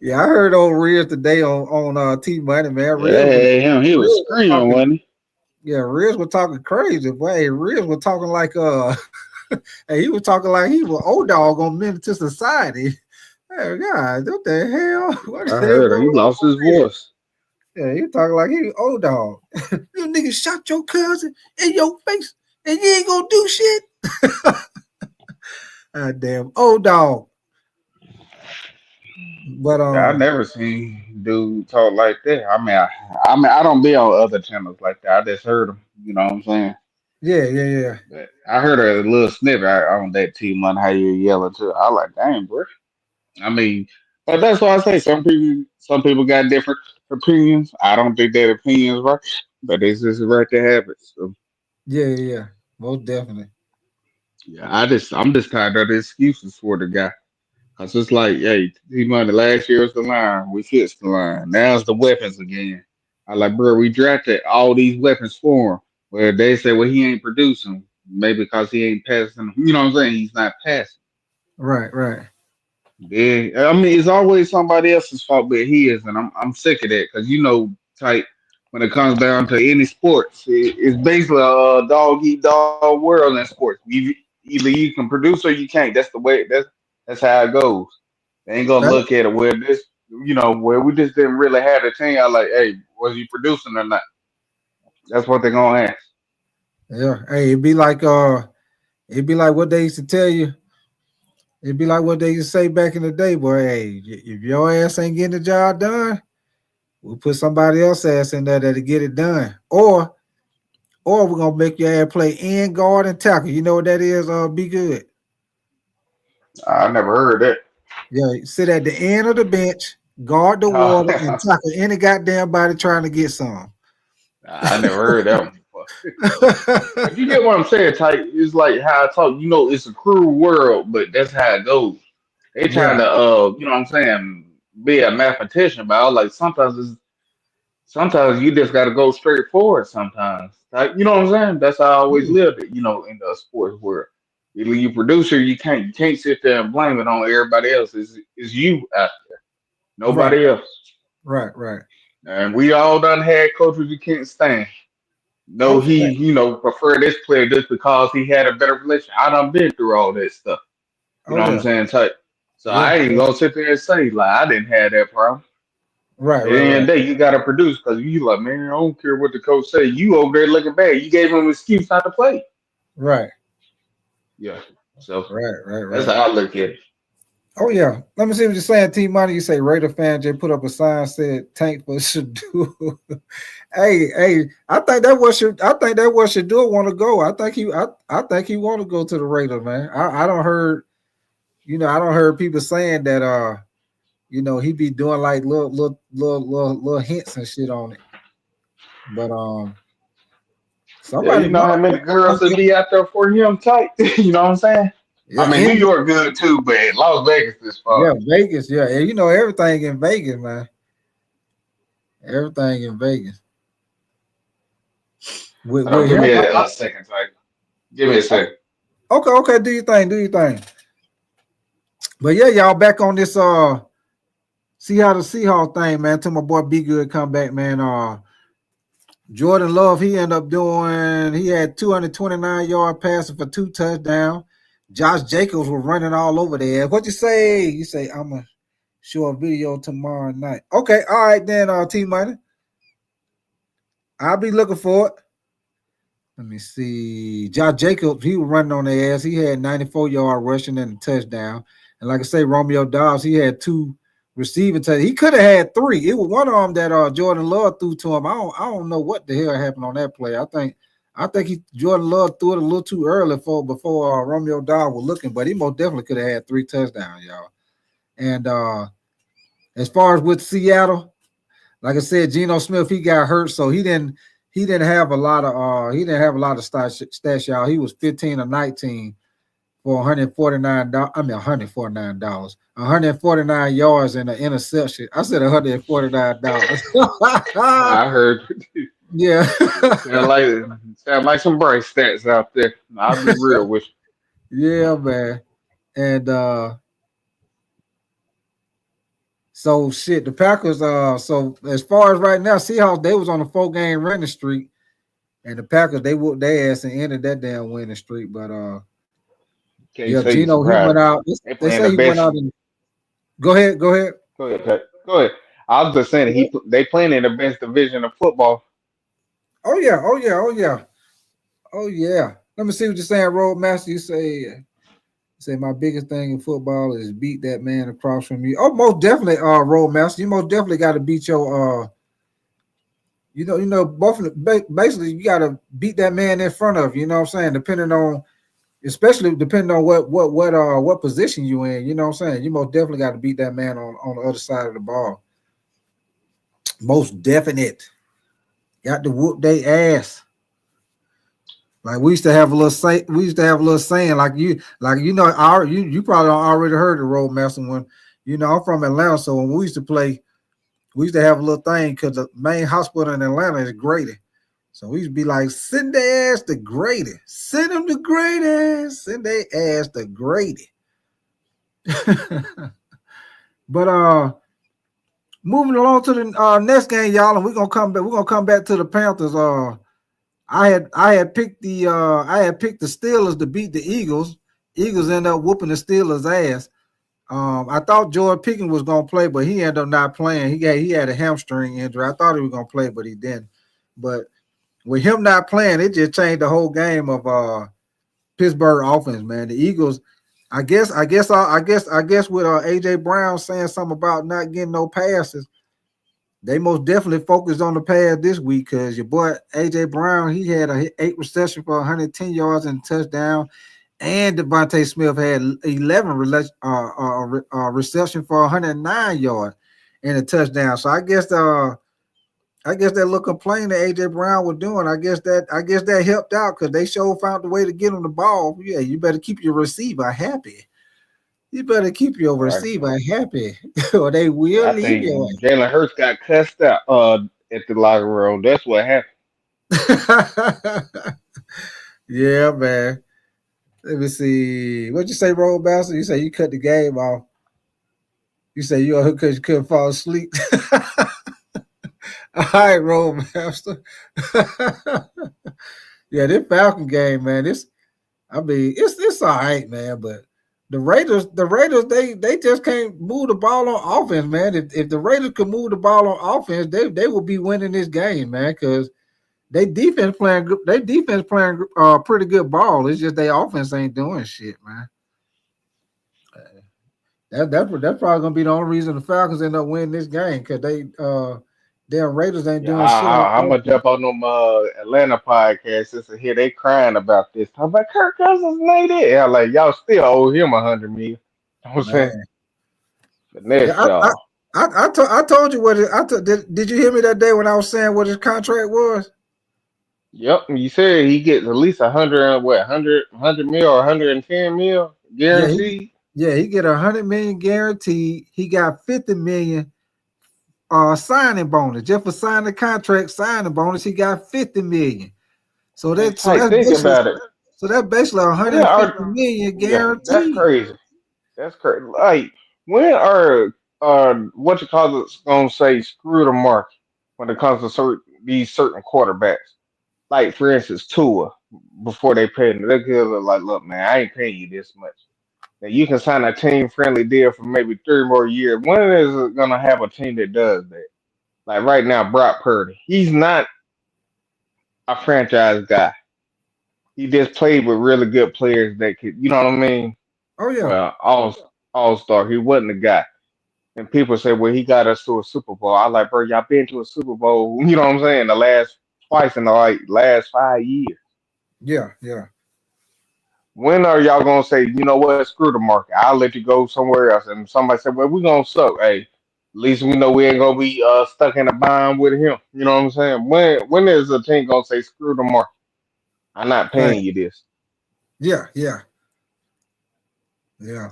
Yeah, I heard old Riz today on T Money, man. Yeah, him. He was Riz was screaming, talking. wasn't he? Yeah, Riz was talking crazy. Boy, hey, Riz was talking like hey, he was talking like he was old dog on Menace to Society. Hey, God, what the hell? What I the hell heard him. going He on lost with his Riz? voice. Yeah, he talking like he old dog. You niggas shot your cousin in your face and you ain't gonna do shit. Ah, damn old dog. But Yeah, I never seen dude talk like that. I don't be on other channels like that. I just heard him. You know what I'm saying? yeah. But I heard a little snippet on that T Money how you yelling too. I like, dang, bro. I mean, but that's why I say some people got different opinions. I don't think that opinions right, but it's just right to have it. So Yeah. Most definitely. yeah, I'm just tired of the excuses for the guy. Cause it's like, hey, T Money last year was the line, we fixed the line. Now it's the weapons again. I like, bro, we drafted all these weapons for him. Where they say, well, he ain't producing, maybe because he ain't passing. You know what I'm saying? He's not passing. Right. Yeah, I mean, it's always somebody else's fault, but he is, and I'm sick of that because type when it comes down to any sports, it's basically a dog eat dog world in sports. Either you can produce or you can't. That's the way. That's how it goes. They ain't gonna That- look at it where where we just didn't really have a team. I like, hey, was he producing or not? That's what they're gonna ask. yeah. Hey, it'd be like what they used to tell you. It'd be like what they used to say back in the day, boy. Hey, if your ass ain't getting the job done, we'll put somebody else ass in there that'll get it done. Or we're gonna make your ass play end guard and tackle. You know what that is? Be good. I never heard that. Yeah, sit at the end of the bench, guard the water, and tackle any goddamn body trying to get some. I never heard that one before. But you get what I'm saying, Type. It's like how I talk. It's a cruel world, but that's how it goes. They Yeah, trying to, you know what I'm saying, be a mathematician, but I was like, sometimes you just got to go straight forward. Sometimes, like, you know what I'm saying. That's how I always lived it. In the sports world, either you producer, you can't sit there and blame it on everybody else. It's you out there, right, nobody else. right. And we all done had coaches you can't stand. No, Oh, he, yeah. prefer this player just because he had a better relation. I done been through all that stuff. You Oh know what I'm yeah. saying? Type. So Yeah. I ain't gonna sit there and say like I didn't have that problem. Right, At the right, end of right. the day, you gotta produce because you like, man, I don't care what the coach say. You over there looking bad. You gave him an excuse not to play. Right. Yeah. So that's Right. how I look at it. Oh yeah. Let me see what you're saying, T Money. You say Raider fan J put up a sign said tank for Shadul. hey, I think that was Shadul want to go. I think he want to go to the Raiders, man. I don't heard, I don't heard people saying that he be doing like little hints and shit on it. But Yeah, somebody you know how many girls would be out there for him type. You know what I'm saying? yeah, I mean, New and York good too, but Las Vegas is fun. yeah, Vegas, yeah, and everything in Vegas, man. Everything in Vegas. With, Hold on, with give him, me a second, type. Give me a second. okay, do your thing. But yeah, y'all back on this see how the Seahawks thing, man. Till my boy Be Good come back, man. Jordan Love, he had 229-yard passing for 2 touchdowns. Josh Jacobs was running all over there. What you say? You say I'm gonna show a video tomorrow night. Okay, all right then, T Money. I'll be looking for it. Let me see. Josh Jacobs, he was running on their ass. He had 94-yard rushing and a touchdown. And like I say, Romeo Dobbs, he had 2 receiving touchdowns. He could have had 3. It was one of them that Jordan Love threw to him. I don't know what the hell happened on that play. I think Jordan Love threw it a little too early before Romeo Dobbs was looking, but he most definitely could have had 3 touchdowns, y'all. And as far as with Seattle, like I said, Geno Smith, he got hurt, so he didn't have a lot of stats, y'all. He was 15 or 19 for $149. I mean $149. 149 yards and an interception. I said $149. I heard. Yeah. sound like some bright stats out there. I'll be real with Yeah, man. And So shit, the Packers. So as far as right now, Seahawks they was on a 4-game winning streak, and the Packers they whooped their ass and ended that damn winning streak. But Can't yeah, say you Gino he went surprised me. out. They They playing say the he went best. out and go ahead, go ahead. Go ahead, Cut. Go ahead. I was just saying they playing in the best division of football. Oh yeah, oh yeah, oh yeah, oh yeah. Let me see what you're saying, Roadmaster. You say my biggest thing in football is beat that man across from you. Oh, most definitely, Roadmaster. You most definitely got to beat your both basically you got to beat that man in front of you. You know what I'm saying? Depending on, especially depending on what position you in. You know what I'm saying? You most definitely got to beat that man on the other side of the ball. Most definite. Got to whoop they ass. Like we used to have a little saying. We used to have a little saying like you you probably already heard the Roadmaster when I'm from Atlanta. So when we used to play, we used to have a little thing because the main hospital in Atlanta is Grady. So we used to be like, send their ass to Grady. Send them to Grady. Send their ass to Grady. But moving along to the next game, y'all, and we're gonna come back. We're gonna come back to the Panthers. I had picked the Steelers to beat the Eagles. Eagles ended up whooping the Steelers' ass. I thought George Pickens was gonna play, but he ended up not playing. He had a hamstring injury. I thought he was gonna play, but he didn't. But with him not playing, it just changed the whole game of Pittsburgh offense, man. The Eagles, I guess with AJ Brown saying something about not getting no passes, they most definitely focused on the pass this week because your boy AJ Brown, he had 8 reception for 110 yards and a touchdown, and Devontae Smith had 11 reception for 109 yards and a touchdown. So I guess that little complaint that AJ Brown was doing, I guess that helped out because they sure found a way to get him the ball. Yeah, you better keep your receiver happy. You better keep your Right. receiver happy, or they will I leave think you. Jalen Hurts got cussed out at the locker room. That's what happened. Yeah, man. Let me see. What'd you say, Roll Bastard? You say you cut the game off. You say you because you couldn't fall asleep. All right, Roll Master. Yeah, this Falcon game, man. It's all right, man. But the Raiders, they just can't move the ball on offense, man. If the Raiders could move the ball on offense, they will be winning this game, man. Because they defense playing pretty good ball. It's just their offense ain't doing shit, man. That's probably gonna be the only reason the Falcons end up winning this game because their Raiders ain't Yeah, doing shit on I'm gonna offense. jump on them Atlanta podcasts just to hear they crying about this. I'm like, Kirk Cousins made it. I'm like, y'all still owe him $100 million. You know what I'm saying? Man. Finesse Yeah, y'all. I told you what did you hear me that day when I was saying what his contract was? Yep, you said he gets at least 100 mil or 110 mil Yeah, guaranteed. he get 100 million guaranteed. He got 50 million signing bonus. Just for signing the contract, signing bonus, he got 50 million. So Man, that's Tyke, think about it. that's basically When 150 are million Yeah, that's guaranteed. crazy. That's crazy. Like, when are what you call it gonna say screw the market when it comes to these certain quarterbacks? Like for instance, Tua, before they paid him, they could look like, look, man, I ain't paying you this much. Now you can sign a team friendly deal for maybe 3 more years. When is it gonna have a team that does that? Like right now, Brock Purdy, he's not a franchise guy. He just played with really good players that could, you know what I mean? Oh yeah. Well, all star. He wasn't a guy. And people say, well, he got us to a Super Bowl. I like, bro, y'all been to a Super Bowl, you know what I'm saying? The last twice in the last 5 years. Yeah, yeah. When are y'all gonna say, you know what, screw the market? I'll let you go somewhere else. And somebody said, well, we're gonna suck. Hey, at least we know we ain't gonna be stuck in a bind with him. You know what I'm saying? When is a team gonna say screw the market? I'm not Right. paying you this. Yeah, yeah, yeah.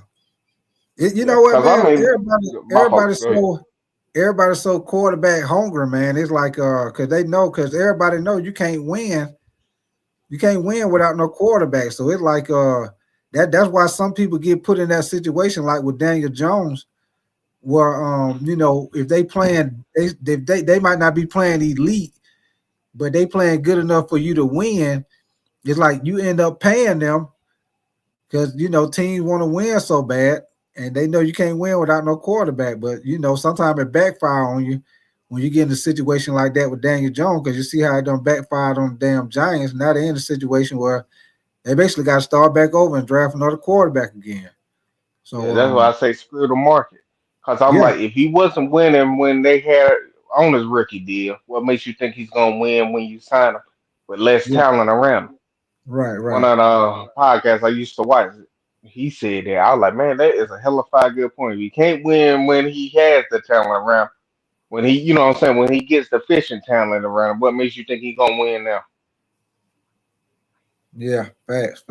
You Yeah, know what, because I man? mean, my fault. Go ahead. Everybody's so quarterback hungry, man. It's like because everybody know you can't win. You can't win without no quarterback. So it's like that's why some people get put in that situation, like with Daniel Jones, where if they playing, they might not be playing elite, but they playing good enough for you to win. It's like you end up paying them because teams want to win so bad, and they know you can't win without no quarterback. But sometimes it backfire on you when you get in a situation like that with Daniel Jones, because you see how it done backfired on the damn Giants. Now they're in a situation where they basically got to start back over and draft another quarterback again. Yeah, So that's why I say screw the market. Cause I'm yeah, like, if he wasn't winning when they had on his rookie deal, what makes you think he's gonna win when you sign him with less yeah, talent around him? right, One right. of the podcasts I used to watch, he said that. I was like, man, that is a hell of a good point. You can't win when he has the talent around. When he, what I'm saying, when he gets the fishing talent around him, what makes you think he's gonna win now? Yeah, facts.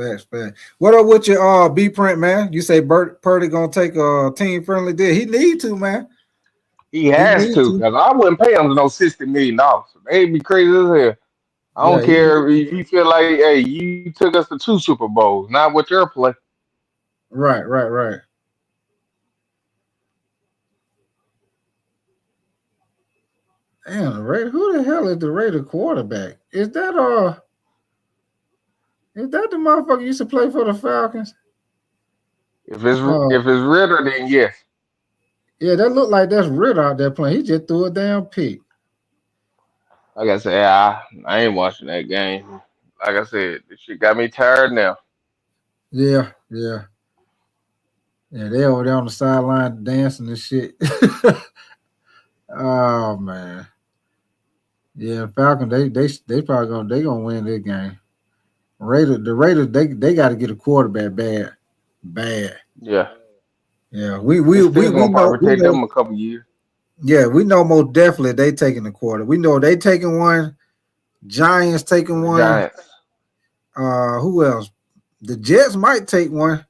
What up with your B print, man? You say Bert Purdy gonna take a team friendly deal. He need to, man. He He has need to, to. because I wouldn't pay him no $60 million. They'd be crazy as hell. I Yeah, don't he need care if you feel like, hey, you took us to 2 Super Bowls, not with your play. right. Damn, the Raider. Who the hell is the Raider quarterback? Is that the motherfucker used to play for the Falcons? If it's Uh if it's Ritter, then yes. yeah, that looked like that's Ritter out there playing. He just threw a damn pick. Like I said, I ain't watching that game. Like I said, this shit got me tired now. Yeah. Yeah, they over there on the sideline dancing and shit. Oh man. Yeah, Falcon, they probably gonna win this game. The Raiders, they got to get a quarterback bad. Yeah, Yeah, we it's we gonna know probably we take know. them a couple years. Yeah, we know most definitely they taking the quarter. We know they taking one. Giants taking The one. Giants. Who else? The Jets might take one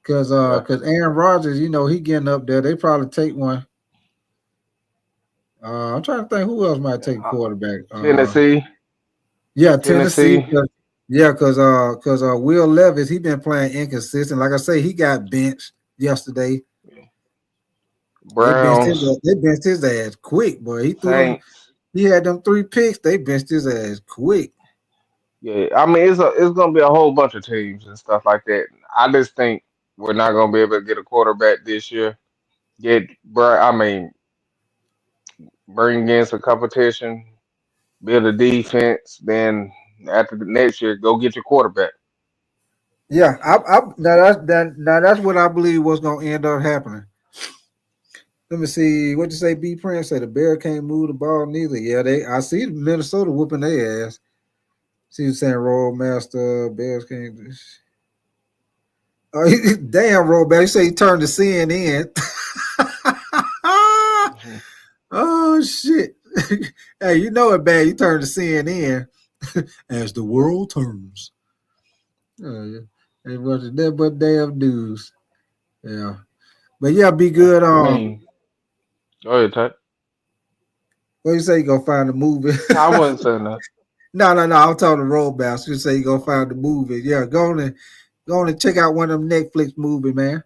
because Yeah, Aaron Rodgers, he getting up there. They probably take one. I'm trying to think who else might take a Uh, quarterback. Tennessee, Yeah, Tennessee. Tennessee, Yeah, because Will Levis he been playing inconsistent. Like I say, he got benched yesterday. Browns, They benched his ass quick, boy. He threw them. Saints. He had them 3 picks. They benched his ass quick. Yeah, I mean it's gonna be a whole bunch of teams and stuff like that. I just think we're not gonna be able to get a quarterback this year. I mean, bring in some competition, build a defense, then after the next year, go get your quarterback. Yeah, now that's what I believe was gonna end up happening. Let me see what you say. B Prince say the Bear can't move the ball neither. Yeah, I see Minnesota whooping their ass. See you saying Royal Master Bears can't. Oh, damn, Royal Master. You say he turned the CNN. Mhm. Oh shit! Hey, you know it bad. You turn to CNN as the world turns. Oh yeah, ain't watching that but damn news. Yeah, but yeah, be good. I mean, go ahead, Ty. What you say? You gonna find the movie? No, I wasn't saying that. No. I'm talking to road bounce. You say you gonna find the movie? Yeah, go on and check out one of them Netflix movie, man.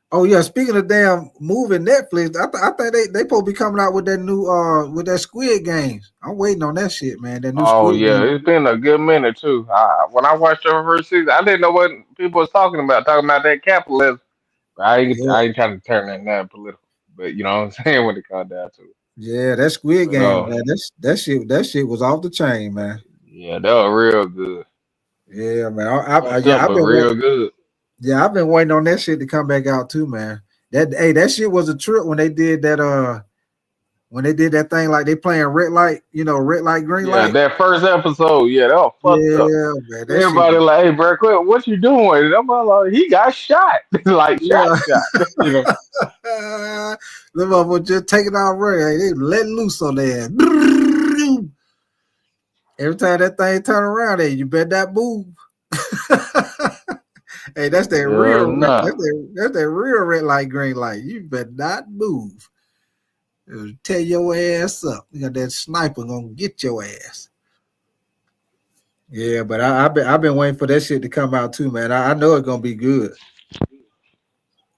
Oh yeah, speaking of damn movie Netflix, I think they supposed to be coming out with that new with that Squid Games. I'm waiting on that shit, man. That new Oh Squid yeah, Game. it's been a good minute too. When I watched the first season, I didn't know what people was talking about that capitalism. Yeah, I ain't trying to turn that nothing political, but you know what I'm saying when it comes down to it. yeah, that Squid But Game, man. That shit was off the chain, man. yeah, that was real good. Yeah, man. Fucked up, but real good. Yeah, I've been waiting on that shit to come back out too, man. That shit was a trip when they did that when they did that thing like they playing red light, red light, green Yeah, light. that first episode, yeah, that was fucked up. Yeah, man, that shit. Everybody like, hey, bro, Clint, what you doing? And I'm like, he got shot, like Yeah. shot. You know. Them motherfuckers just taking out red. They letting loose on there. Every time that thing turn around, you better not move. Hey, that's that Yeah, real. nah. That's that real red light, green light. You better not move. It'll tear your ass up. You got that sniper gonna get your ass. Yeah, but I've been waiting for that shit to come out too, man. I know it's gonna be good.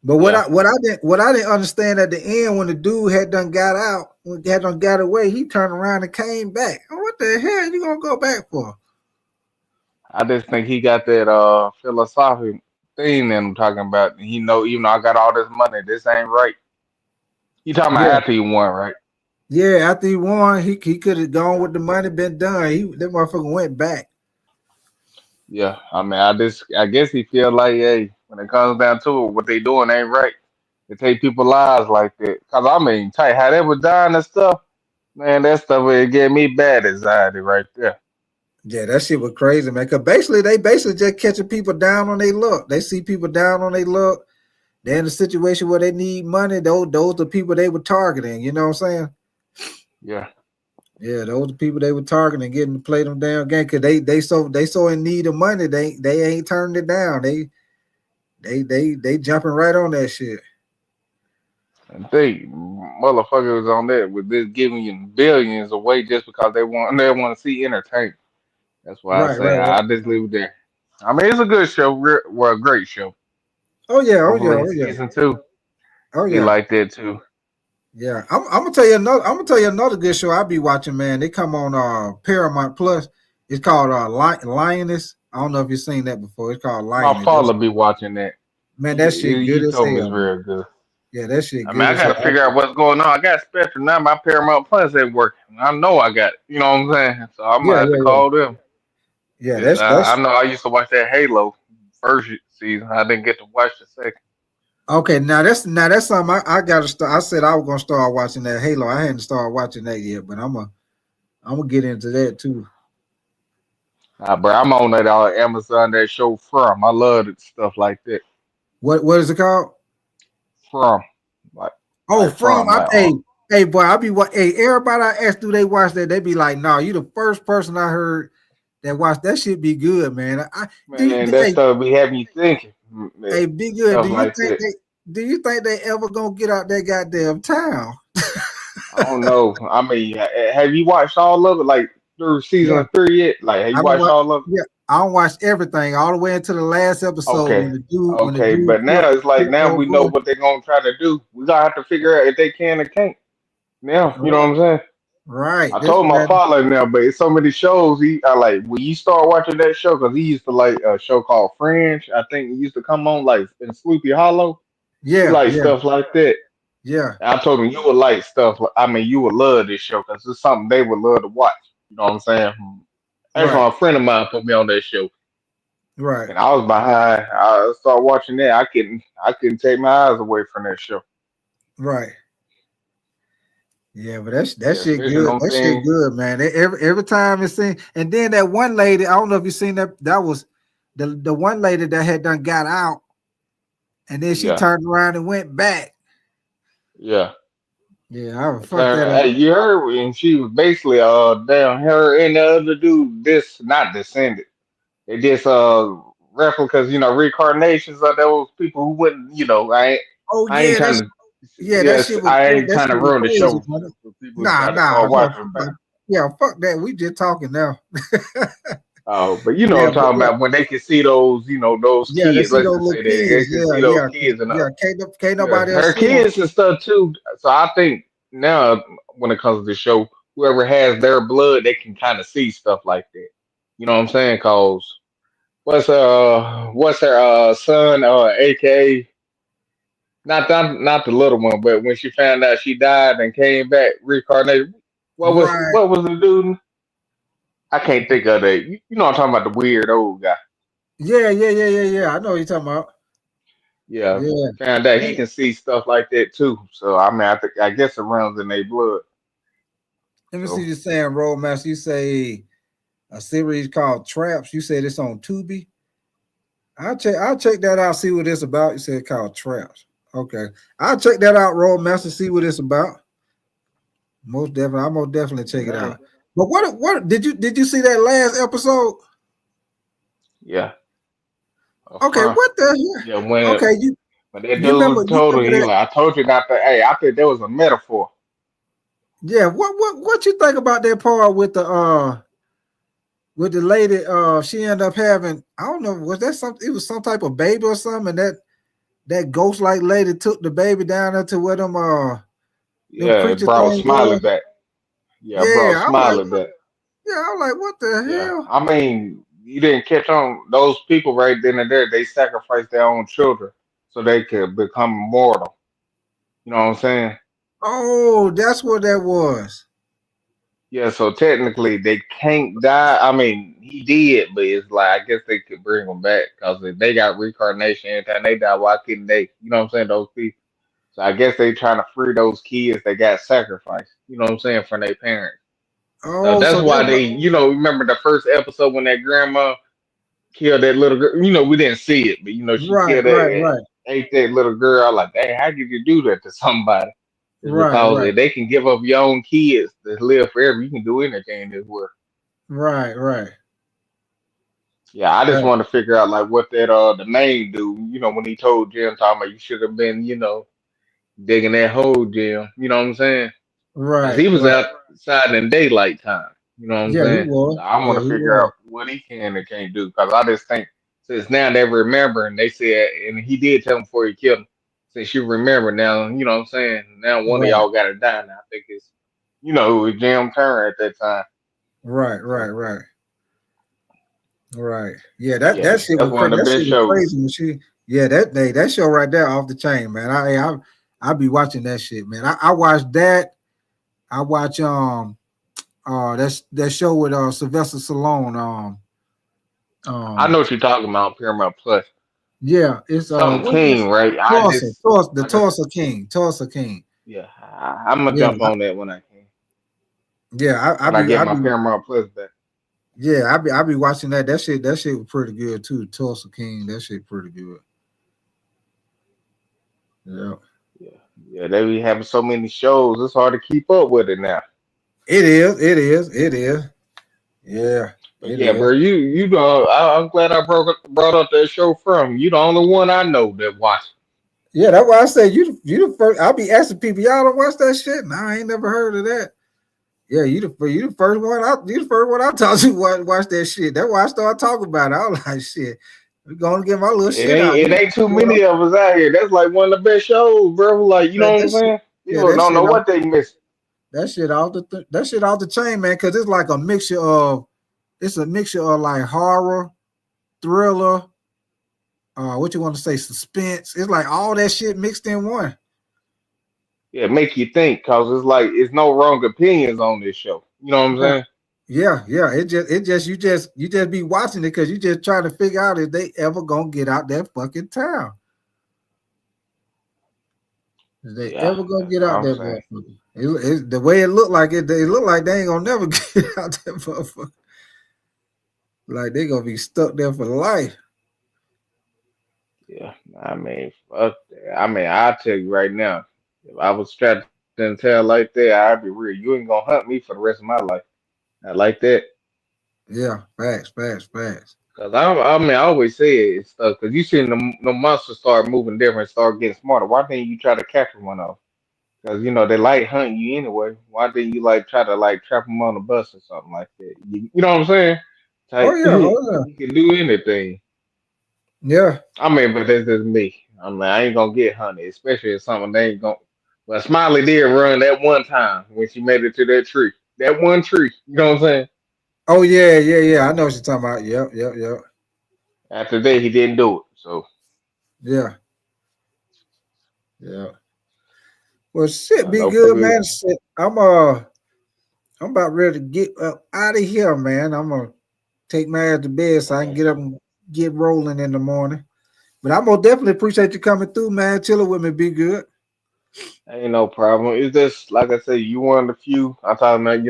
But Yeah. what I didn't understand at the end when the dude had done got out, when had done got away, he turned around and came back. Oh, what the hell you gonna go back for? I just think he got that philosophic thing that I'm talking about. He know even though I got all this money, this ain't right. You talking about Yeah, after he won, right? yeah. After he won, he could have gone with the money, been done. That motherfucker went back. Yeah. I mean, I guess he feel like, hey, when it comes down to it, what they doing ain't right. They take people lives like that. Cause I mean, tight how they was dying and stuff, man. That stuff it gave me bad anxiety right there. Yeah, that shit was crazy, man. Cause they basically just catching people down on their luck. They see people down on their luck. They're in a situation where they need money. Those the people they were targeting. You know what I'm saying? Yeah. Yeah, those are people they were targeting, getting to play them down game because they so in need of money. They ain't turning it down. They jumping right on that shit. And they motherfuckers on that with this giving you billions away just because they want to see entertainment. That's why I Right, say right, right. I just leave it there. I mean, it's a good show. Well, a great show. Oh yeah, oh yeah, Hopefully, oh yeah, season two oh be yeah, like that too. yeah. I'm gonna tell you another. I'm gonna tell you another good show I be watching, man. They come on Paramount Plus. It's called Lioness. I don't know if you've seen that before. It's called My Lioness. father be watching that. Man, that shit good He as told me it's hell, man. real good. Yeah, that shit I mean, good I as got hell. to figure out what's going on. I got Spectrum now. My Paramount Plus ain't working. I know I got it. You know what I'm saying? So I'm gonna Yeah, have to yeah, yeah. call them. Yeah, Yes, I that's know. I used to watch that Halo first season. I didn't get to watch the second. okay. Now that's something I gotta start. I said I was gonna start watching that Halo. I hadn't started watching that yet, but I'm gonna get into that too. Bro, I'm on that Amazon that show From. I love it, stuff like that. What is it called? From like Oh, from like hey boy, hey, everybody I asked do they watch that? They be like, no, you the first person I heard that watched that shit be good, man. man, that stuff be having you thinking. Yeah, Hey, be good. stuff like that. Do you think they ever gonna get out that goddamn town? I don't know. I mean, have you watched all of it? Like through Yeah, season 3 yet? Like, have I you don't watched watch. all of it? Yeah, I don't watch everything all the way into the last episode Okay. when the Okay. dude But now it's like killed now old we know boy. what they're gonna try to do. We gotta have to figure out if they can or can't. Now, you know Right, what I'm saying? right. I This told my man. father now, but it's so many shows. I like when you start watching that show because he used to like a show called Fringe. I think it used to come on like in Sleepy Hollow. He Yeah, liked yeah, stuff like that. yeah. And I told him you would like stuff. I mean, you would love this show because it's something they would love to watch. You know what I'm saying? Actually, Right, a friend of mine put me on that show, right, and I was behind. I started watching that. I couldn't take my eyes away from that show. right. Yeah, but that Yeah, shit especially good. on That shit things. good, man. Every time it's seen, and then that one lady, I don't know if you seen that. That was the one lady that had done got out, and then she Yeah, turned around and went back. yeah. Yeah, I would fuck that Hey, up. you heard, and she was basically damn her and the other dude not descended. They just replicas, reincarnations of those people who wouldn't, Oh I ain't yeah, trying to that yes, shit was I crazy. ain't That trying to shit was ruin the crazy, show man. for people who Nah, try to nah, start no, watching. But yeah, fuck that. We just talking now. but you know what Yeah, I'm but talking yeah, about when they can see those, those yeah, they kids. see Let's those just little say that they kids. can Yeah, see those yeah, kids and yeah. Can't yeah, nobody else her see them. kids and stuff too. So I think now when it comes to the show, whoever has their blood, they can kind of see stuff like that. You know what I'm saying? Cause what's her son aka not the little one, but when she found out she died and came back reincarnated, Right. what was the dude? I can't think of that. You know what I'm talking about, the weird old guy. Yeah, yeah, yeah, yeah, yeah. I know what you're talking about. Yeah, Yeah. found out he can see stuff like that too. So I mean, I guess it runs in their blood. Let me see So you saying, Roadmaster. You say a series called Traps. You said it's on Tubi. I'll check that out, see what it's about. You said called Traps. Okay. I'll check that out, Roadmaster, see what it's about. Most definitely, I'll most definitely check it yeah, out. But what did you see that last episode? yeah, Okay, front. what the Yeah, hell? Okay, when that you remember dude you told her, remember he that? like, I told you not to. Hey, I think that was a metaphor. Yeah, what you think about that part with the lady? She ended up having, I don't know, was that something? It was some type of baby or something, and that ghost like lady took the baby down there to where them Yeah, preacher it brought thing Smiley was. back. Yeah, it brought Yeah, I was like, Smiley what? back. Yeah, I was like, what the Yeah, hell? I mean, you didn't catch on. Those people right then and there, they sacrificed their own children so they could become immortal. You know what I'm saying? Oh, that's what that was. Yeah, so technically they can't die. I mean, he did, but it's like I guess they could bring him back because if they got reincarnation anytime they die, why couldn't they? You know what I'm saying? Those people. So I guess they trying to free those kids that got sacrificed. You know what I'm saying from their parents. So Oh, that's so why that they, remember the first episode when that grandma killed that little girl. We didn't see it, but she right, killed right, that, right, ate that little girl. I like, hey, how did you do that to somebody? It's right, because right, if they can give up your own kids to live forever, you can do anything in this world. right, right. Yeah, I just Right, want to figure out like what that the main dude, when he told Jim talking about you should have been, digging that hole, Jim. You know what I'm saying? Because right, he was right. outside in daylight time. You know what I'm Yeah, he saying? was. So I want Yeah, to he figure was. out what he can and can't do. Because I just think since now they remember and they said, and he did tell him before he killed him, since you remember now, you know what I'm saying? Now one of Right, y'all got to die now. I think it was Jim Turner at that time. right, right, So right, right. Yeah, yeah, that shit that's was one crazy. of That the shit best was shows. crazy when she. Yeah, that show right there off the chain, man. I be watching that shit, man. I watched that. I watch that's that show with Sylvester Stallone. I Um know what you're talking about, Paramount Plus. yeah, it's Something what's that? King, right? The Like I said, Tulsa King. Tulsa King. yeah, I'm gonna Yeah, jump on that when I can. yeah, When I get my Paramount Plus back. yeah, I be watching that. That shit was pretty good too. Tulsa King, that shit pretty good. Yeah. Yeah, yeah, they be having so many shows. It's hard to keep up with it now. It is, it is, it is. Yeah, But it yeah, is. bro, I'm glad I brought up that show from you. The only one I know that watched. Yeah, that's why I say you the first. I'll be asking people, y'all don't watch that shit. Nah, I ain't never heard of that. Yeah, you the first one. You the first one I talked to watch that shit. That's why I started talking about it. I was like, shit, we gonna get my little It shit ain't out. it ain't too many of us out here. That's like one of the best shows, bro. Like you know Man, what I'm that shit, saying? yeah, People don't know what they miss. that shit off that shit off the chain, man. Because it's like a mixture of like horror, thriller, what you want to say, suspense. It's like all that shit mixed in one. Yeah, make you think, cause it's like it's no wrong opinions on this show. You know what I'm Yeah, saying? yeah. You just be watching it because you just trying to figure out if they ever gonna get out that fucking town. If they Yeah, ever gonna that's get what out I'm that saying. motherfucker. The way it look like they look like they ain't gonna never get out that motherfucker. Like they gonna be stuck there for life. Yeah, I mean, fuck that. I mean, I'll tell you right now, if I was strapped in tail like that, I'd be real. You ain't gonna hunt me for the rest of my life. I like that. Yeah, facts, facts, facts. Cause I always say it stuff. Cause you seen the monsters start moving different, start getting smarter. Why didn't you try to capture one of them? Cause they like hunting you anyway. Why didn't you like try to like trap them on the bus or something like that? You know what I'm saying? Oh Type, yeah, oh you can do anything. yeah. I mean, but that's just me. I'm like, I ain't gonna get hunted, especially if something they ain't gonna. Well, Smiley did run that one time when she made it to that tree. That one tree. You know what I'm saying? Oh yeah. I know what you're talking about. Yep. After that, he didn't do it. So Yeah, yeah. Well, shit, be no, for good, real. man. Shit, I'm about ready to get up out of here, man. I'm gonna take my ass to bed so I can get up and get rolling in the morning. But I'm gonna definitely appreciate you coming through, man. Chilling with me, be good. Ain't no problem. It's just like I say, you one of the few. I'm talking about,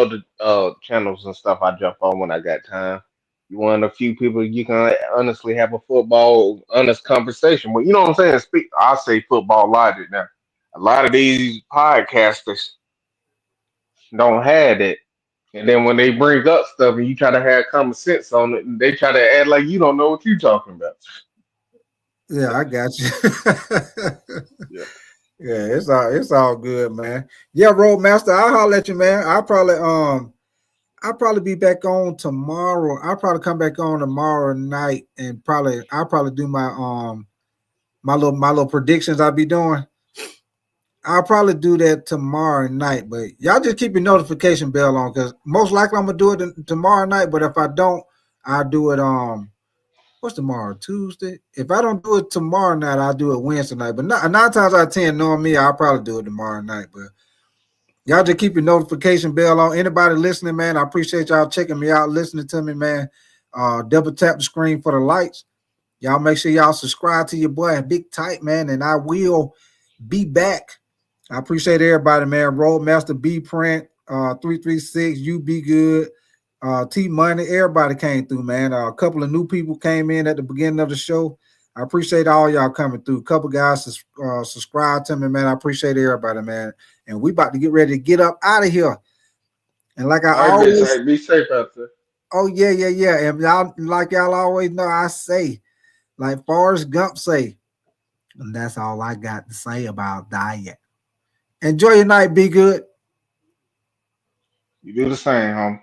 the channels and stuff I jump on when I got time. You one of the few people you can honestly have a football honest conversation with. You know what I'm saying? I say football logic now. A lot of these podcasters don't have that. And then when they bring up stuff and you try to have common sense on it, they try to act like you don't know what you're talking about. Yeah, I got you. Yeah. Yeah, it's all good, man. Yeah, Roadmaster, I'll holler at you, man. I'll probably be back on tomorrow. I'll probably come back on tomorrow night and I'll probably do my my little predictions I be doing. I'll probably do that tomorrow night, but y'all just keep your notification bell on because most likely I'm gonna do it tomorrow night. But if I don't, I'll do it. What's tomorrow? Tuesday. If I don't do it tomorrow night, I'll do it Wednesday night. But nine times out of 10, knowing me, I'll probably do it tomorrow night. But y'all just keep your notification bell on. Anybody listening, man, I appreciate y'all checking me out, listening to me, man. Double tap the screen for the lights. Y'all make sure y'all subscribe to your boy Big Tight, man, and I will be back. I appreciate everybody, man. Roadmaster B Print, 336, you be good. T Money, everybody came through, man. A couple of new people came in at the beginning of the show. I appreciate all y'all coming through. A couple guys subscribe to me, man. I appreciate everybody, man. And we about to get ready to get up out of here. And like I All right, always, bitch. Be safe out there. oh yeah. And y'all always know, I say, like Forrest Gump say, and that's all I got to say about diet. Enjoy your night. Be good. You do the same, homie.